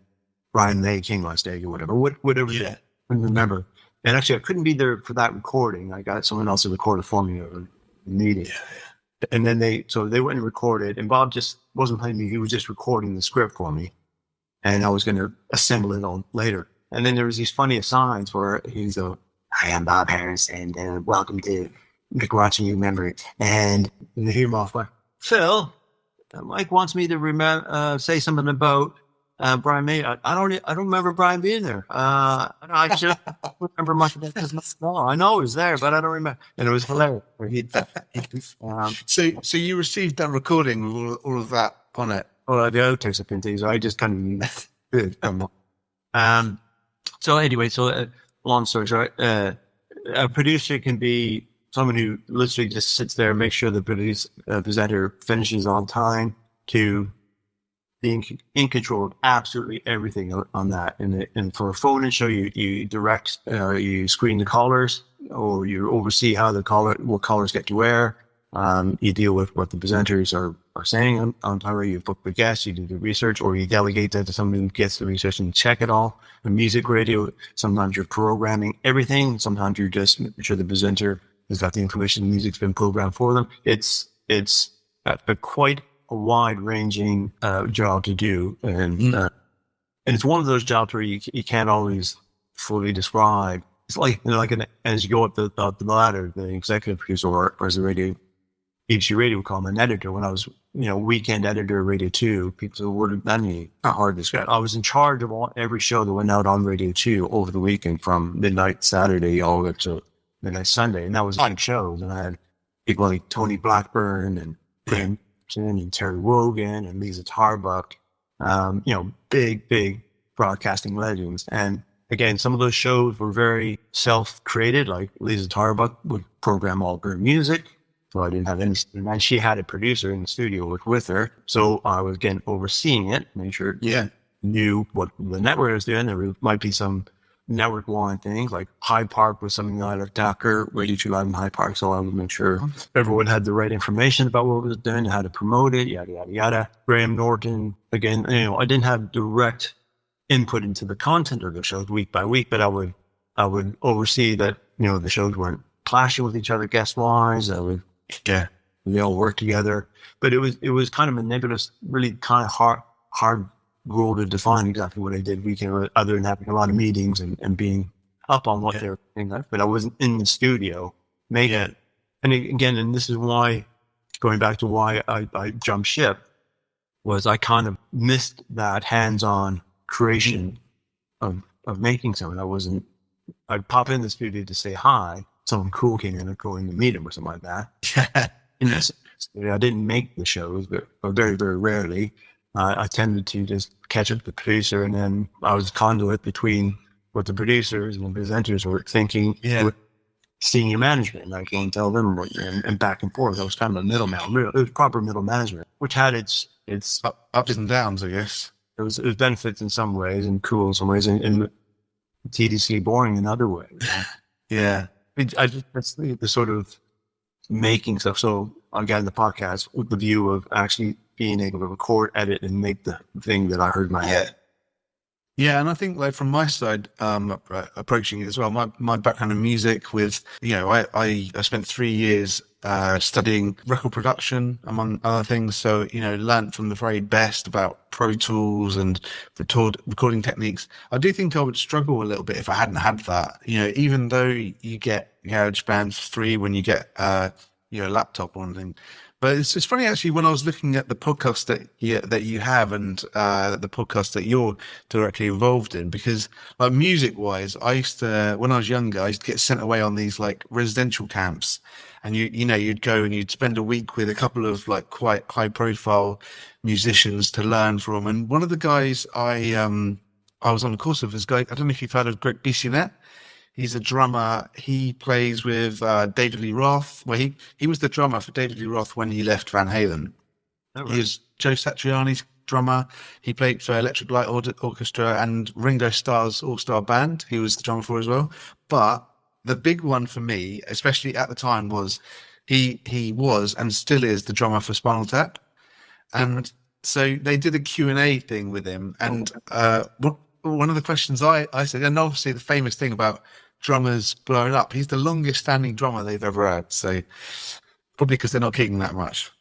Brian May came on stage or whatever. I couldn't remember. And actually, I couldn't be there for that recording. I got someone else to record it for me over the meeting. Yeah. And then they went and recorded, and Bob just wasn't playing me. He was just recording the script for me. And I was going to assemble it on later. And then there was these funny asides where he's "Hi, I'm Bob Harris, and welcome to Watching You Remember It." And you hear him off like, "Phil, Mike wants me to say something about Brian May. I don't remember Brian being there. I just remember much of that. No, I know he was there, but I don't remember." And it was hilarious. So you received that recording with all of that on it? Well, the outtakes have been these. I just kind of did. So anyway, long story short, a producer can be someone who literally just sits there and makes sure the presenter finishes on time, to being in control of absolutely everything on that. And for a phone-in show, you direct, you screen the callers, or you oversee what callers get to air. You deal with what the presenters are saying on time. You book the guests, you do the research, or you delegate that to someone who gets the research and check it all. The music radio, sometimes you're programming everything. Sometimes you're just making sure the presenter has got the information, the music's been programmed for them. It's quite a wide-ranging job to do, and it's one of those jobs where you can't always fully describe. It's like as you go up the ladder, the executive producer or as the BBC Radio would call him an editor. When I was weekend editor of Radio 2, people said, "What did that mean?" Not hard to describe. I was in charge of every show that went out on Radio 2 over the weekend, from midnight Saturday all the way up to midnight Sunday, and that was 9 shows. And I had people like Tony Blackburn and Graham and Terry Wogan and Lisa Tarbuck, big broadcasting legends. And again, some of those shows were very self-created. Like Lisa Tarbuck would program all her music, so I didn't have any. And she had a producer in the studio with her, so I was again overseeing it, make sure knew what the network was doing. There might be some network-wide things, like Hyde Park was something I looked after, Radio 2 Live in Hyde Park, so I would make sure everyone had the right information about what was doing, how to promote it, yada, yada, yada. Graham Norton, again, I didn't have direct input into the content of the shows week by week, but I would oversee that, the shows weren't clashing with each other guest-wise. They all worked together. But it was kind of a nebulous, really kind of hard rule to define exactly what I did weekend, other than having a lot of meetings and being up on what they were doing. But I wasn't in the studio making it. And again, and this is why, going back to why I jumped ship, was I kind of missed that hands-on creation of making something. I'd pop in the studio to say hi. Someone cool came in, I'd go in to meet him or something like that. Yeah. In this, I didn't make the shows, but very, very rarely. I tended to just catch up with the producer, and then I was conduit between what the producers and the presenters were thinking with senior management. I can tell them and back and forth. I was kind of a middleman. It was proper middle management, which had its ups and downs, I guess. It was benefits in some ways and cool in some ways, and TDC boring in other ways. Yeah. That's the sort of making stuff. So again, the podcast with the view of actually being able to record, edit, and make the thing that I heard in my head. Yeah, and I think like from my side, approaching it as well, my background in music with, I spent 3 years studying record production, among other things. So, learned from the very best about Pro Tools and recording techniques. I do think I would struggle a little bit if I hadn't had that. Even though you get GarageBand free when you get a laptop or anything. But it's funny actually when I was looking at the podcast that you have and the podcast that you're directly involved in, because like music wise, I used to, when I was younger, I used to get sent away on these like residential camps, and you'd go and you'd spend a week with a couple of like quite high profile musicians to learn from. And one of the guys I was on a course with, this guy, I don't know if you've heard of Greg Bissonette. He's a drummer. He plays with David Lee Roth. Well, he was the drummer for David Lee Roth when he left Van Halen. Oh, right. He was Joe Satriani's drummer. He played for Electric Light Orchestra and Ringo Starr's All-Star Band. He was the drummer for as well. But the big one for me, especially at the time, was he was and still is the drummer for Spinal Tap. And so they did a Q&A thing with him. And one of the questions I said, and obviously the famous thing about drummers blowing up, he's the longest standing drummer they've ever had, so probably because they're not kicking that much.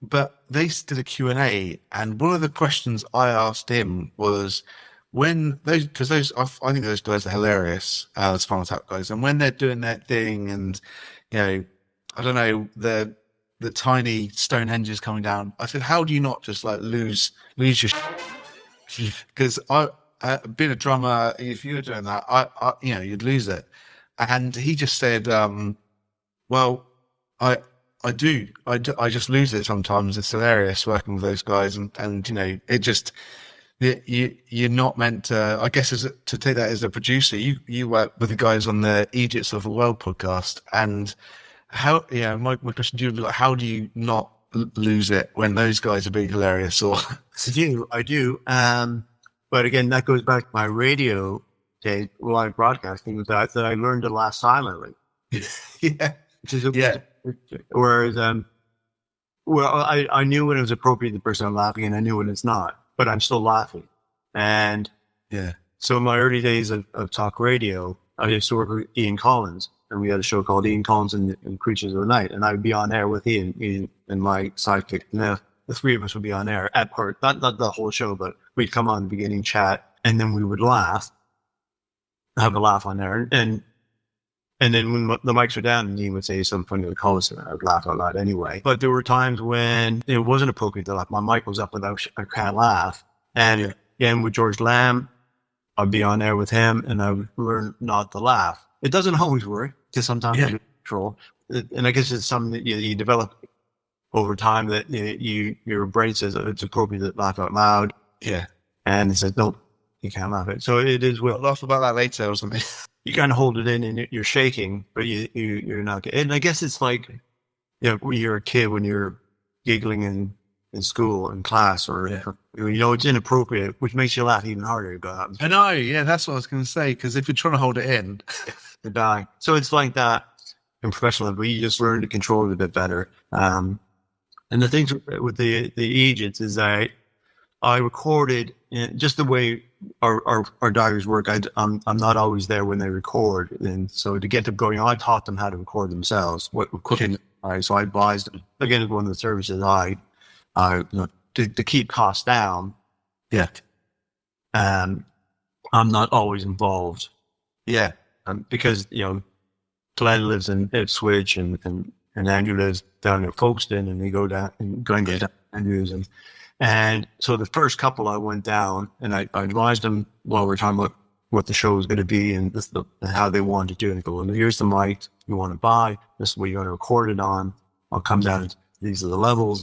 But they did a Q&A, and one of the questions I asked him was I think those guys are hilarious, the Spinal Tap guys, and when they're doing their thing, and I don't know, the tiny Stonehenge is coming down, I said, how do you not just like lose your because being a drummer, if you were doing that, you'd lose it. And he just said, well, I just lose it sometimes. It's hilarious working with those guys. And it just, you're not meant to, I guess, to take that as a producer. You work with the guys on the Egypts of the World podcast. And my question to you was, like, how do you not lose it when those guys are being hilarious? Or I do. But again, that goes back to my radio days, live broadcasting, that I learned to laugh silently. Yeah. Whereas, I knew when it was appropriate, the person I'm laughing, and I knew when it's not, but I'm still laughing. And so in my early days of talk radio, I used to work with Ian Collins, and we had a show called Ian Collins and Creatures of the Night, and I would be on air with Ian and my sidekick. And the three of us would be on air at part, not the whole show, but we'd come on the beginning, chat, and then we would laugh, have a laugh on there. And then when the mics were down and Ian would say something funny to the callers, I would laugh out loud anyway. But there were times when it wasn't appropriate to laugh. My mic was up without I can't laugh. And again, with George Lamb, I'd be on air with him and I would learn not to laugh. It doesn't always work, because sometimes you lose control. And I guess it's something that you develop over time, that your brain says it's appropriate to laugh out loud. Yeah. And it says, no, you can't laugh it. So it is, I'll laugh about that later or something. You kind of hold it in and you're shaking, but you're not. And I guess it's like, when you're a kid, when you're giggling in school, in class, or, it's inappropriate, which makes you laugh even harder. But I know. Yeah, that's what I was going to say. Because if you're trying to hold it in, you're dying. So it's like that in professional, but you just learn to control it a bit better. And the things with the agents is I recorded just the way our diaries work. I'm not always there when they record, and so to get them going, I taught them how to record themselves. What cooking? So I advised them, again, one of the services to keep costs down. Yeah. I'm not always involved. Yeah. Because Glenn lives in Ipswich and Andrew lives down near Folkestone, and they go down and Glenn goes down to Andrews. And so the first couple I went down and I advised them while we were talking about what the show was going to be and how they wanted to do it. And go, well, here's the mic you want to buy. This is what you're going to record it on. I'll come down. These are the levels.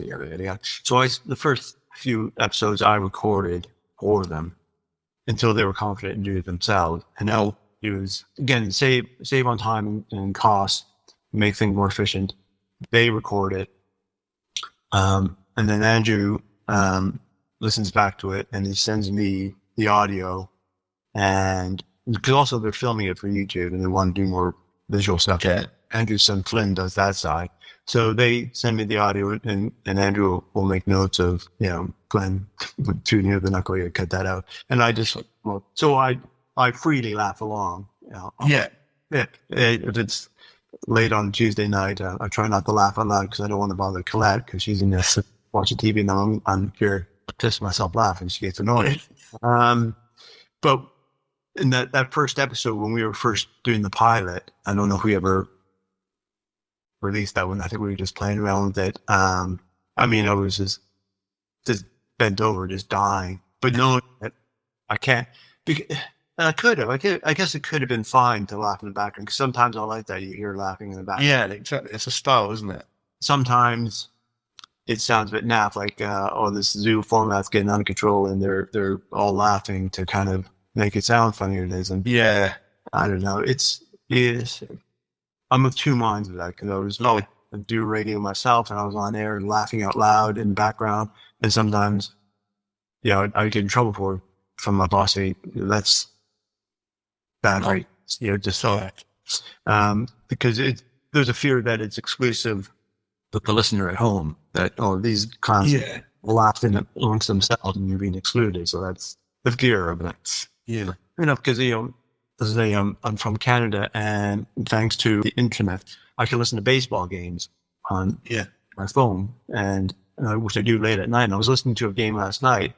So the first few episodes I recorded for them until they were confident in doing it themselves. And now it was, again, save on time and cost, make things more efficient. They record it. And then Andrew listens back to it and he sends me the audio. And because also they're filming it for YouTube and they want to do more visual stuff. Yeah. Andrew's son Flynn does that side. So they send me the audio and Andrew will make notes of, Glenn too near the knuckle, you cut that out. And I just, so I freely laugh along. Yeah. If it's late on Tuesday night, I try not to laugh out loud because I don't want to bother Colette because she's in there watching TV and I'm here pissing myself laughing. She gets annoyed. But in that first episode, when we were first doing the pilot, I don't know if we ever released that one. I think we were just playing around with it. I was just bent over, just dying. But knowing that I can't, and I could have. I guess it could have been fine to laugh in the background because sometimes I like that you hear laughing in the background. Yeah, exactly. It's a style, isn't it? Sometimes it sounds a bit naff, like this Zoo format's getting out of control, and they're all laughing to kind of make it sound funnier than it is. And yeah, I don't know. It's I'm of two minds with that because I was do radio myself, and I was on air and laughing out loud in the background, and sometimes, I get in trouble from my boss. Say that's bad, right? Just so that because there's a fear that it's exclusive to the listener at home. That these clowns laughing amongst themselves and you're being excluded. So that's the fear of it. Yeah, because as I say, I'm from Canada, and thanks to the internet, I can listen to baseball games on my phone, and which I do late at night. And I was listening to a game last night,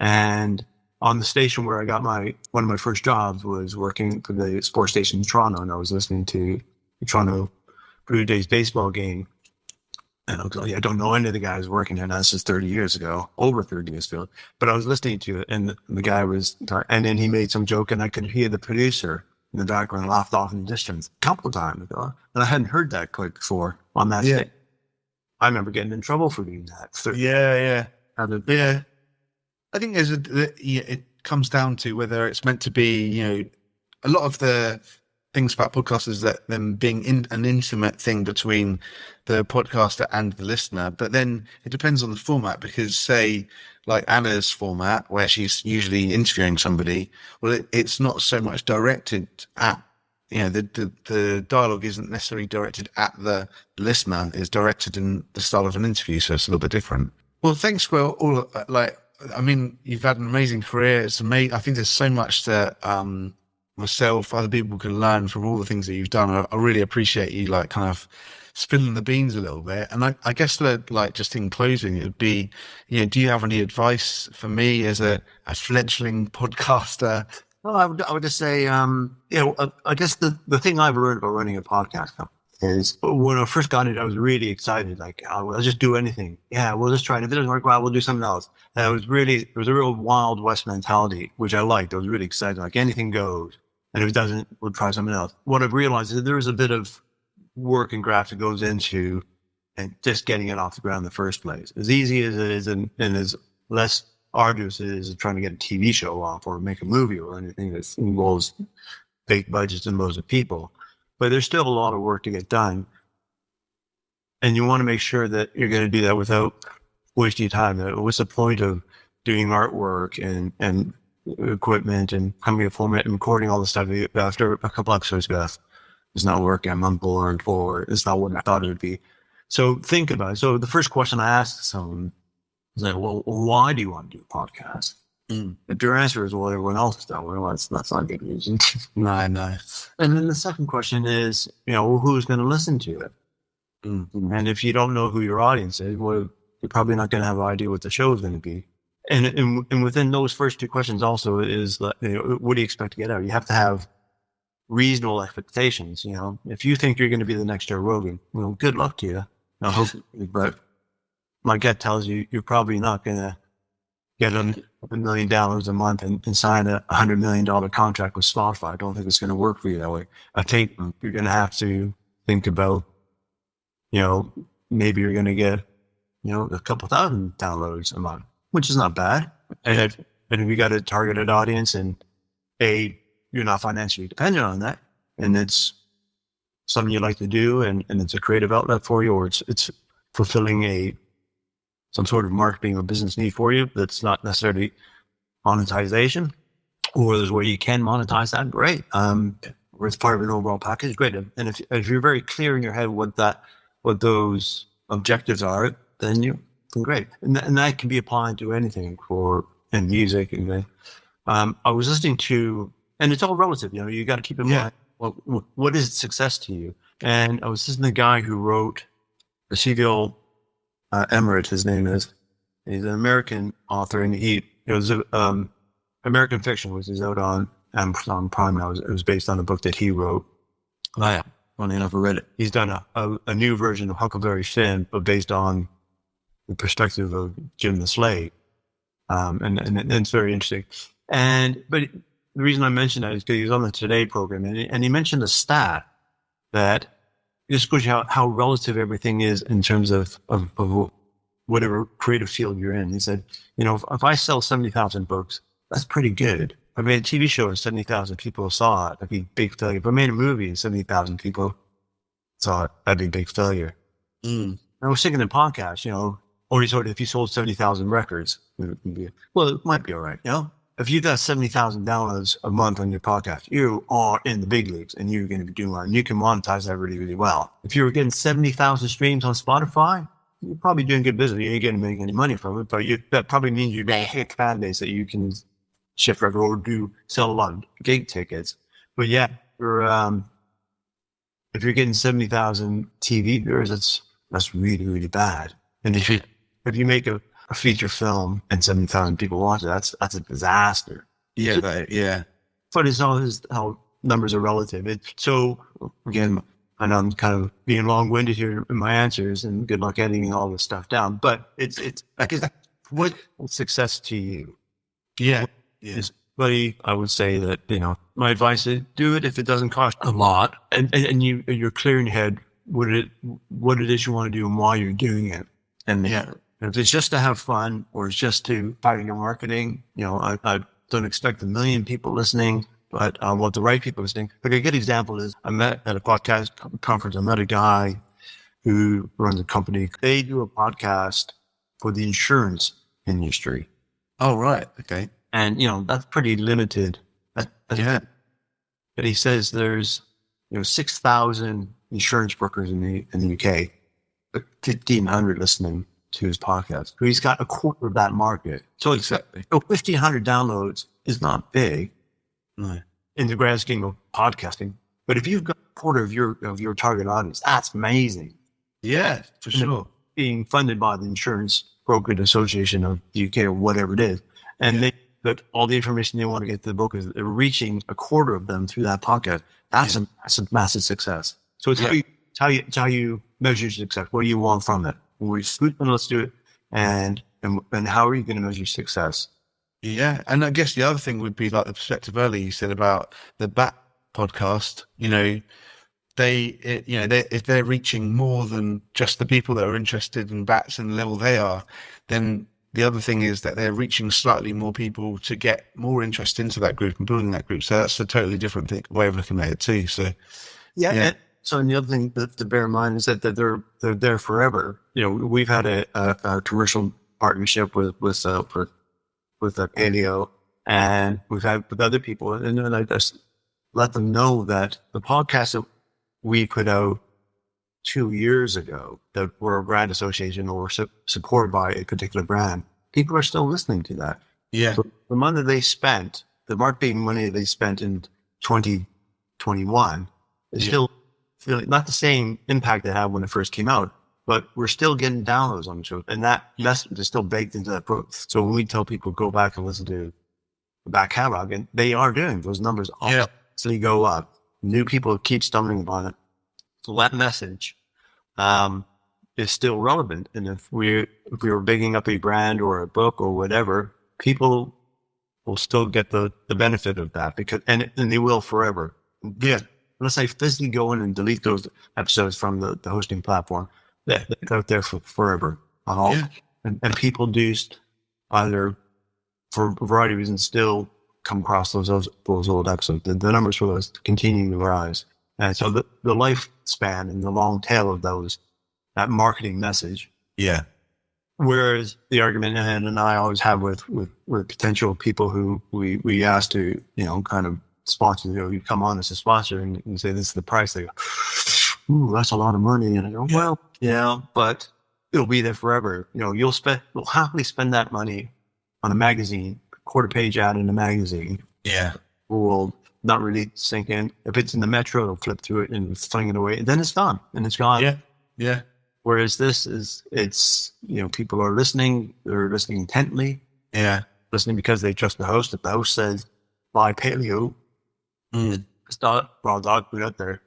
and on the station where I got one of my first jobs was working for the sports station in Toronto, and I was listening to the Toronto Blue Jays baseball game. And I was like, I don't know any of the guys working there. Now, this is 30 years ago, over 30 years ago. But I was listening to it, and the guy was talking, and then he made some joke, and I could hear the producer in the background laughed off in the distance a couple of times ago. And I hadn't heard that quite before on that stage. I remember getting in trouble for doing that. Yeah. I think it comes down to whether it's meant to be, a lot of the things about podcasts is that them being an intimate thing between the podcaster and the listener. But then it depends on the format, because say like Anna's format where she's usually interviewing somebody, well, it's not so much directed at, the dialogue isn't necessarily directed at the listener. It's directed in the style of an interview. So it's a little bit different. Well, thanks for all, you've had an amazing career. It's amazing. I think there's so much that, myself, other people can learn from all the things that you've done. I really appreciate you kind of spilling the beans a little bit. And I guess that just in closing, it would be, do you have any advice for me as a fledgling podcaster? Well, I would just say, I guess the thing I've learned about running a podcast is when I first got it, I was really excited. Like, I'll just do anything. Yeah, we'll just try it. If it doesn't work well, we'll do something else. And it was a real Wild West mentality, which I liked. I was really excited. Like, anything goes. And if it doesn't, we'll try something else. What I've realized is that there is a bit of work and graft that goes into and just getting it off the ground in the first place. As easy as it is and as less arduous it is trying to get a TV show off or make a movie or anything that involves big budgets and loads of people. But there's still a lot of work to get done. And you want to make sure that you're going to do that without wasting time. What's the point of doing artwork and equipment and coming to a format and recording all the stuff after a couple episodes go, it's not working, I'm on board, or it's not what I thought it would be. So think about it. So the first question I asked someone was like, well, why do you want to do a podcast? If your answer is, well, everyone else is done, well, that's not good reason. No. And then the second question is, who's going to listen to it? And if you don't know who your audience is, well, you're probably not going to have an idea what the show is going to be. And within those first two questions also is, what do you expect to get out? You have to have reasonable expectations. You know, if you think you're going to be the next Joe Rogan, well, good luck to you. I hope, but my gut tells you you're probably not going to get a million dollars a month and sign a $100 million contract with Spotify. I don't think it's going to work for you that way. I think you're going to have to think about, you know, maybe you're going to get, you know, a couple thousand downloads a month, which is not bad. And if you got a targeted audience and you're not financially dependent on that, and it's something you like to do, and it's a creative outlet for you, or it's fulfilling some sort of marketing or business need for you that's not necessarily monetization, or there's where you can monetize that, great. Or it's part of an overall package, great. And if you're very clear in your head what those objectives are, then great. And that can be applied to anything in music. And I was listening to, and it's all relative, you know, you got to keep in mind, what is success to you? And I was listening to the guy who wrote the Civil Emirate, his name is. He's an American author, and it was American Fiction, which is out on Amazon Prime now. It was based on a book that he wrote. Funny enough, I read it. He's done a new version of Huckleberry Finn, but based on the perspective of Jim the Slave. And it's very interesting. But the reason I mentioned that is because he was on the Today program, and he mentioned a stat that just shows you how relative everything is in terms of whatever creative field you're in. He said, you know, if I sell 70,000 books, that's pretty good. If I made a TV show and 70,000 people saw it, that'd be a big failure. If I made a movie and 70,000 people saw it, that'd be a big failure. And I was thinking in podcasts, you know, or if you sold 70,000 records, it might be all right, you know? If you got 70,000 downloads a month on your podcast, you are in the big leagues and you're going to be doing well. And you can monetize that really, really well. If you were getting 70,000 streams on Spotify, you're probably doing good business. You ain't going to make any money from it, but that probably means you're going to hit fan base that you can shift record or sell a lot of gig tickets. But yeah, if you're getting 70,000 TV viewers, that's really, really bad. And if you make a feature film and 70,000 people watch it, that's a disaster. Yeah. But it's always how numbers are relative. So again, I know I'm kind of being long-winded here in my answers, and good luck editing all this stuff down. But it's like, what success to you? Yeah. Buddy, I would say that, you know, my advice is do it if it doesn't cost a lot, and you're clear in your head what it is you want to do and why you're doing it. And if it's just to have fun, or it's just to fight your marketing, you know, I don't expect 1 million people listening, but I want the right people listening. Like a good example is I met at a podcast conference, I met a guy who runs a company. They do a podcast for the insurance industry. Oh, right. Okay. And, you know, that's pretty limited. But he says there's, you know, 6,000 insurance brokers in the UK, but 1,500 listening to his podcast. So he's got a quarter of that market. So exactly. 1,500 downloads is not big in the grand scheme of podcasting. But if you've got a quarter of your target audience, that's amazing. Yeah, for sure. Being funded by the Insurance Brokerage Association of the UK or whatever it is. And that all the information they want to get to the brokers, they're reaching a quarter of them through that podcast. That's a massive success. So it's how you measure success. What do you want from it? Let's do it. And how are you going to measure success? Yeah. And I guess the other thing would be like the perspective earlier you said about the Bat podcast, you know, if they're reaching more than just the people that are interested in bats and the level they are, then the other thing is that they're reaching slightly more people to get more interest into that group and building that group. So that's a totally different way of looking at it too. So yeah. So, and the other thing to bear in mind is that they're there forever. You know, we've had a commercial partnership with Paleo, and we've had with other people, and then I just let them know that the podcast that we put out 2 years ago that were a brand association or supported by a particular brand, people are still listening to that. Yeah. So the money they spent, the marketing money they spent in 2021 is still feeling not the same impact they had when it first came out, but we're still getting downloads on the show. And that message is still baked into that growth. So when we tell people go back and listen to the back catalog, and they are doing those numbers obviously go up. new people keep stumbling upon it. So that message is still relevant. And if we were bigging up a brand or a book or whatever, people will still get the benefit of that and they will forever. Yeah. Unless I physically go in and delete those episodes from the hosting platform, they're out there for forever on all. Yeah. And people do either, for a variety of reasons, still come across those old episodes. The numbers for those continue to rise. And so the lifespan and the long tail of that marketing message. Yeah. Whereas the argument Ann and I always have with potential people who we ask to, kind of sponsor, you come on as a sponsor and you say, this is the price. They go, ooh, that's a lot of money. And I go, well, yeah, but it'll be there forever. You'll happily spend that money on a magazine, quarter page ad in a magazine. Yeah. Will not really sink in. If it's in the Metro, it'll flip through it and fling it away. And then it's gone. And it's gone. Yeah. Yeah. Whereas it's people are listening. They're listening intently. Yeah. Listening because they trust the host. If the host says, buy paleo, it's not raw dog food out there.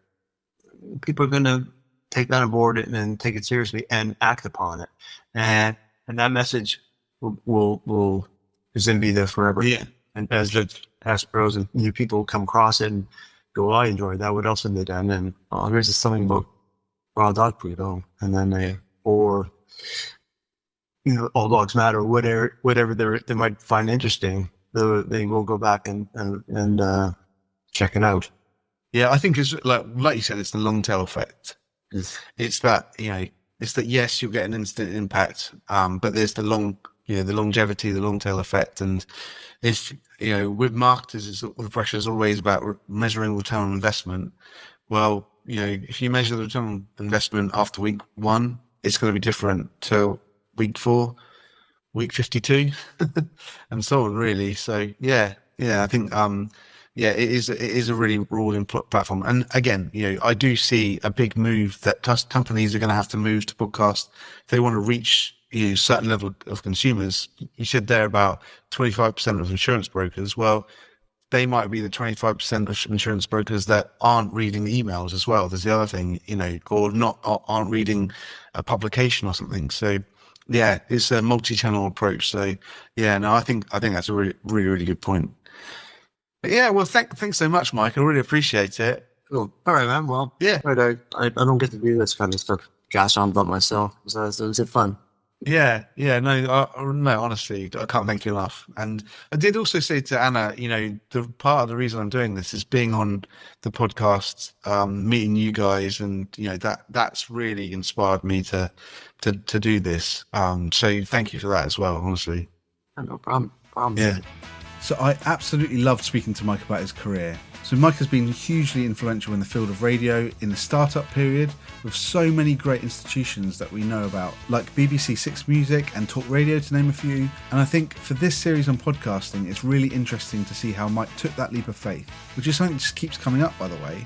People are going to take that on board and then take it seriously and act upon it. And that message will is going to be there forever. Yeah. And as pros and new people come across it and go, I enjoyed that. What else have they done? And here's something about raw dog food. And then all dogs matter. Whatever they might find interesting, they will go back and check it out. Yeah, I think it's like you said, it's the long tail effect. It's that it's that yes, you'll get an instant impact, but there's the longevity, the long tail effect, and if with marketers, the pressure is always about measuring return on investment. Well, if you measure the return on investment after week 1, it's going to be different to week 4, week 52, and so on. Really, so yeah, I think it is a really rewarding platform. And again, I do see a big move that companies are going to have to move to podcast if they want to reach certain level of consumers. You said there about 25% of insurance brokers. Well, they might be the 25% of insurance brokers that aren't reading the emails as well. There's the other thing, or aren't reading a publication or something. So yeah, it's a multi-channel approach. So yeah, no, I think that's a really, really, really good point. But yeah, well, thanks so much, Mike. I really appreciate it. Cool. All right, man. Well, yeah, I don't get to do this kind of stuff. Gosh, I'm about myself. So is it fun? Yeah. No, honestly, I can't thank you enough. And I did also say to Anna, the part of the reason I'm doing this is being on the podcast, meeting you guys, and that's really inspired me to do this. So thank you for that as well, honestly. No problem. Yeah. So I absolutely loved speaking to Mike about his career. So Mike has been hugely influential in the field of radio in the startup period, with so many great institutions that we know about, like BBC Six Music and Talk Radio, to name a few. And I think for this series on podcasting, it's really interesting to see how Mike took that leap of faith, which is something that just keeps coming up, by the way.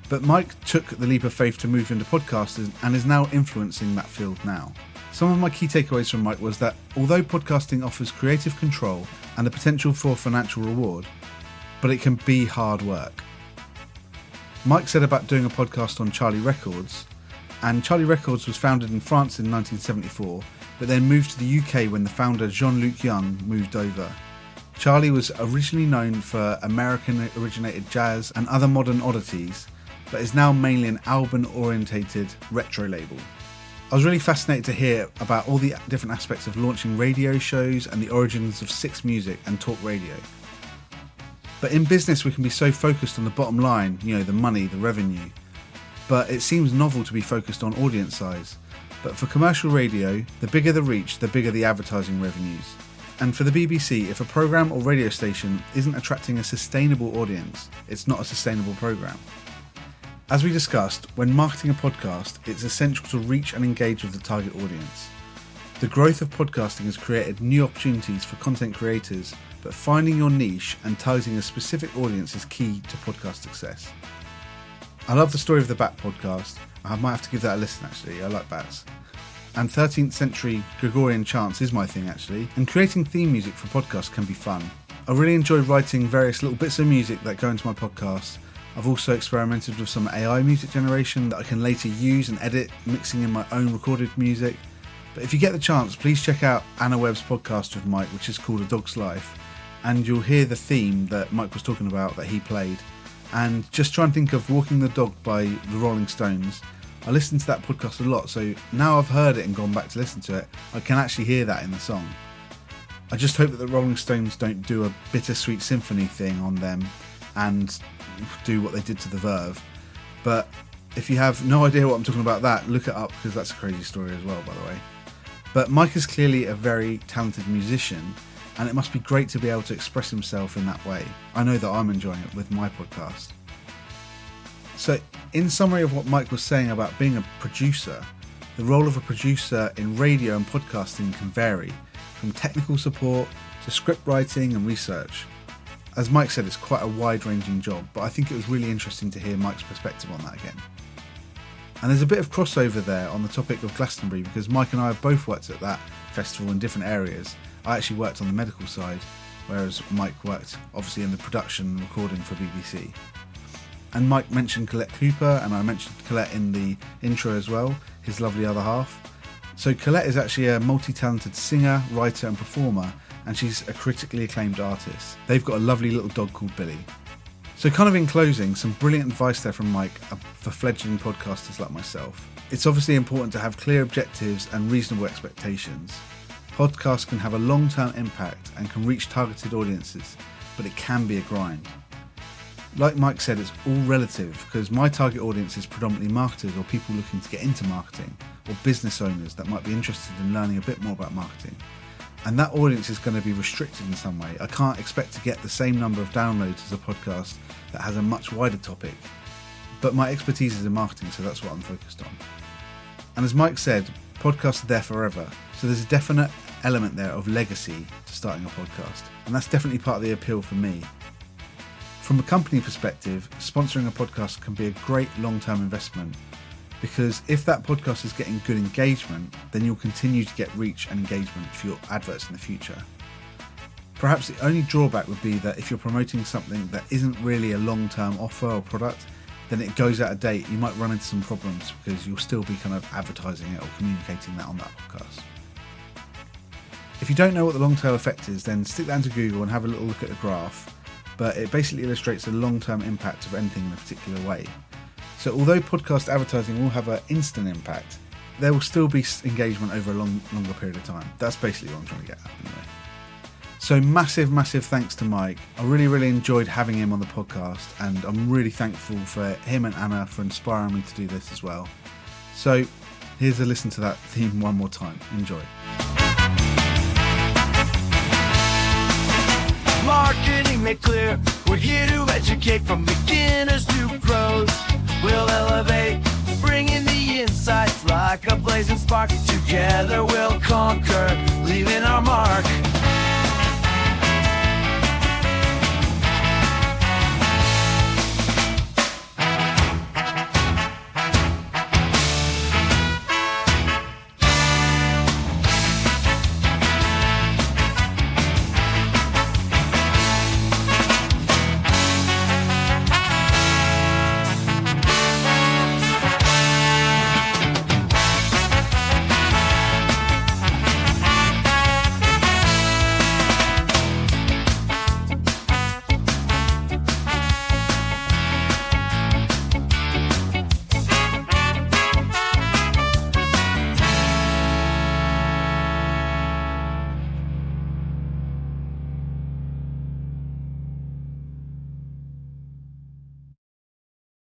But Mike took the leap of faith to move into podcasting and is now influencing that field now. Some of my key takeaways from Mike was that although podcasting offers creative control and the potential for financial reward, but it can be hard work. Mike said about doing a podcast on Charlie Records, and Charlie Records was founded in France in 1974, but then moved to the UK when the founder Jean-Luc Young moved over. Charlie was originally known for American-originated jazz and other modern oddities, but is now mainly an album-orientated retro label. I was really fascinated to hear about all the different aspects of launching radio shows and the origins of Six Music and Talk Radio. But in business, we can be so focused on the bottom line, the money, the revenue. But it seems novel to be focused on audience size. But for commercial radio, the bigger the reach, the bigger the advertising revenues. And for the BBC, if a programme or radio station isn't attracting a sustainable audience, it's not a sustainable programme. As we discussed, when marketing a podcast, it's essential to reach and engage with the target audience. The growth of podcasting has created new opportunities for content creators, but finding your niche and targeting a specific audience is key to podcast success. I love the Story of the Bat podcast. I might have to give that a listen, actually. I like bats. And 13th century Gregorian chants is my thing, actually. And creating theme music for podcasts can be fun. I really enjoy writing various little bits of music that go into my podcasts, I've also experimented with some AI music generation that I can later use and edit, mixing in my own recorded music. But if you get the chance, please check out Anna Webb's podcast with Mike, which is called A Dog's Life, and you'll hear the theme that Mike was talking about that he played. And just try and think of Walking the Dog by the Rolling Stones. I listened to that podcast a lot, so now I've heard it and gone back to listen to it, I can actually hear that in the song. I just hope that the Rolling Stones don't do a Bittersweet Symphony thing on them and do what they did to the Verve. But if you have no idea what I'm talking about that, look it up, because that's a crazy story as well, by the way. But Mike is clearly a very talented musician, and it must be great to be able to express himself in that way. I know that I'm enjoying it with my podcast. So, in summary of what Mike was saying about being a producer, the role of a producer in radio and podcasting can vary, from technical support to script writing and research. As Mike said, it's quite a wide-ranging job, but I think it was really interesting to hear Mike's perspective on that again. And there's a bit of crossover there on the topic of Glastonbury, because Mike and I have both worked at that festival in different areas. I actually worked on the medical side, whereas Mike worked obviously in the production and recording for BBC. And Mike mentioned Colette Cooper, and I mentioned Colette in the intro as well, his lovely other half. So Colette is actually a multi-talented singer, writer and performer, and she's a critically acclaimed artist. They've got a lovely little dog called Billy. So kind of in closing, some brilliant advice there from Mike for fledgling podcasters like myself. It's obviously important to have clear objectives and reasonable expectations. Podcasts can have a long-term impact and can reach targeted audiences, but it can be a grind. Like Mike said, it's all relative, because my target audience is predominantly marketers or people looking to get into marketing, or business owners that might be interested in learning a bit more about marketing. And that audience is going to be restricted in some way. I can't expect to get the same number of downloads as a podcast that has a much wider topic. But my expertise is in marketing, so that's what I'm focused on. And as Mike said, podcasts are there forever. So there's a definite element there of legacy to starting a podcast. And that's definitely part of the appeal for me. From a company perspective, sponsoring a podcast can be a great long-term investment, because if that podcast is getting good engagement, then you'll continue to get reach and engagement for your adverts in the future. Perhaps the only drawback would be that if you're promoting something that isn't really a long-term offer or product, then it goes out of date. You might run into some problems because you'll still be kind of advertising it or communicating that on that podcast. If you don't know what the long-tail effect is, then stick that into Google and have a little look at the graph. But it basically illustrates the long-term impact of anything in a particular way. So although podcast advertising will have an instant impact, there will still be engagement over a longer period of time. That's basically what I'm trying to get at anyway. So massive thanks to Mike. I really enjoyed having him on the podcast, and I'm really thankful for him and Anna for inspiring me to do this as well. So here's a listen to that theme one more time. Enjoy. Marketing made clear, we're here to educate from beginners to pros. We'll elevate, bring in the insights like a blazing spark. Together we'll conquer, leaving our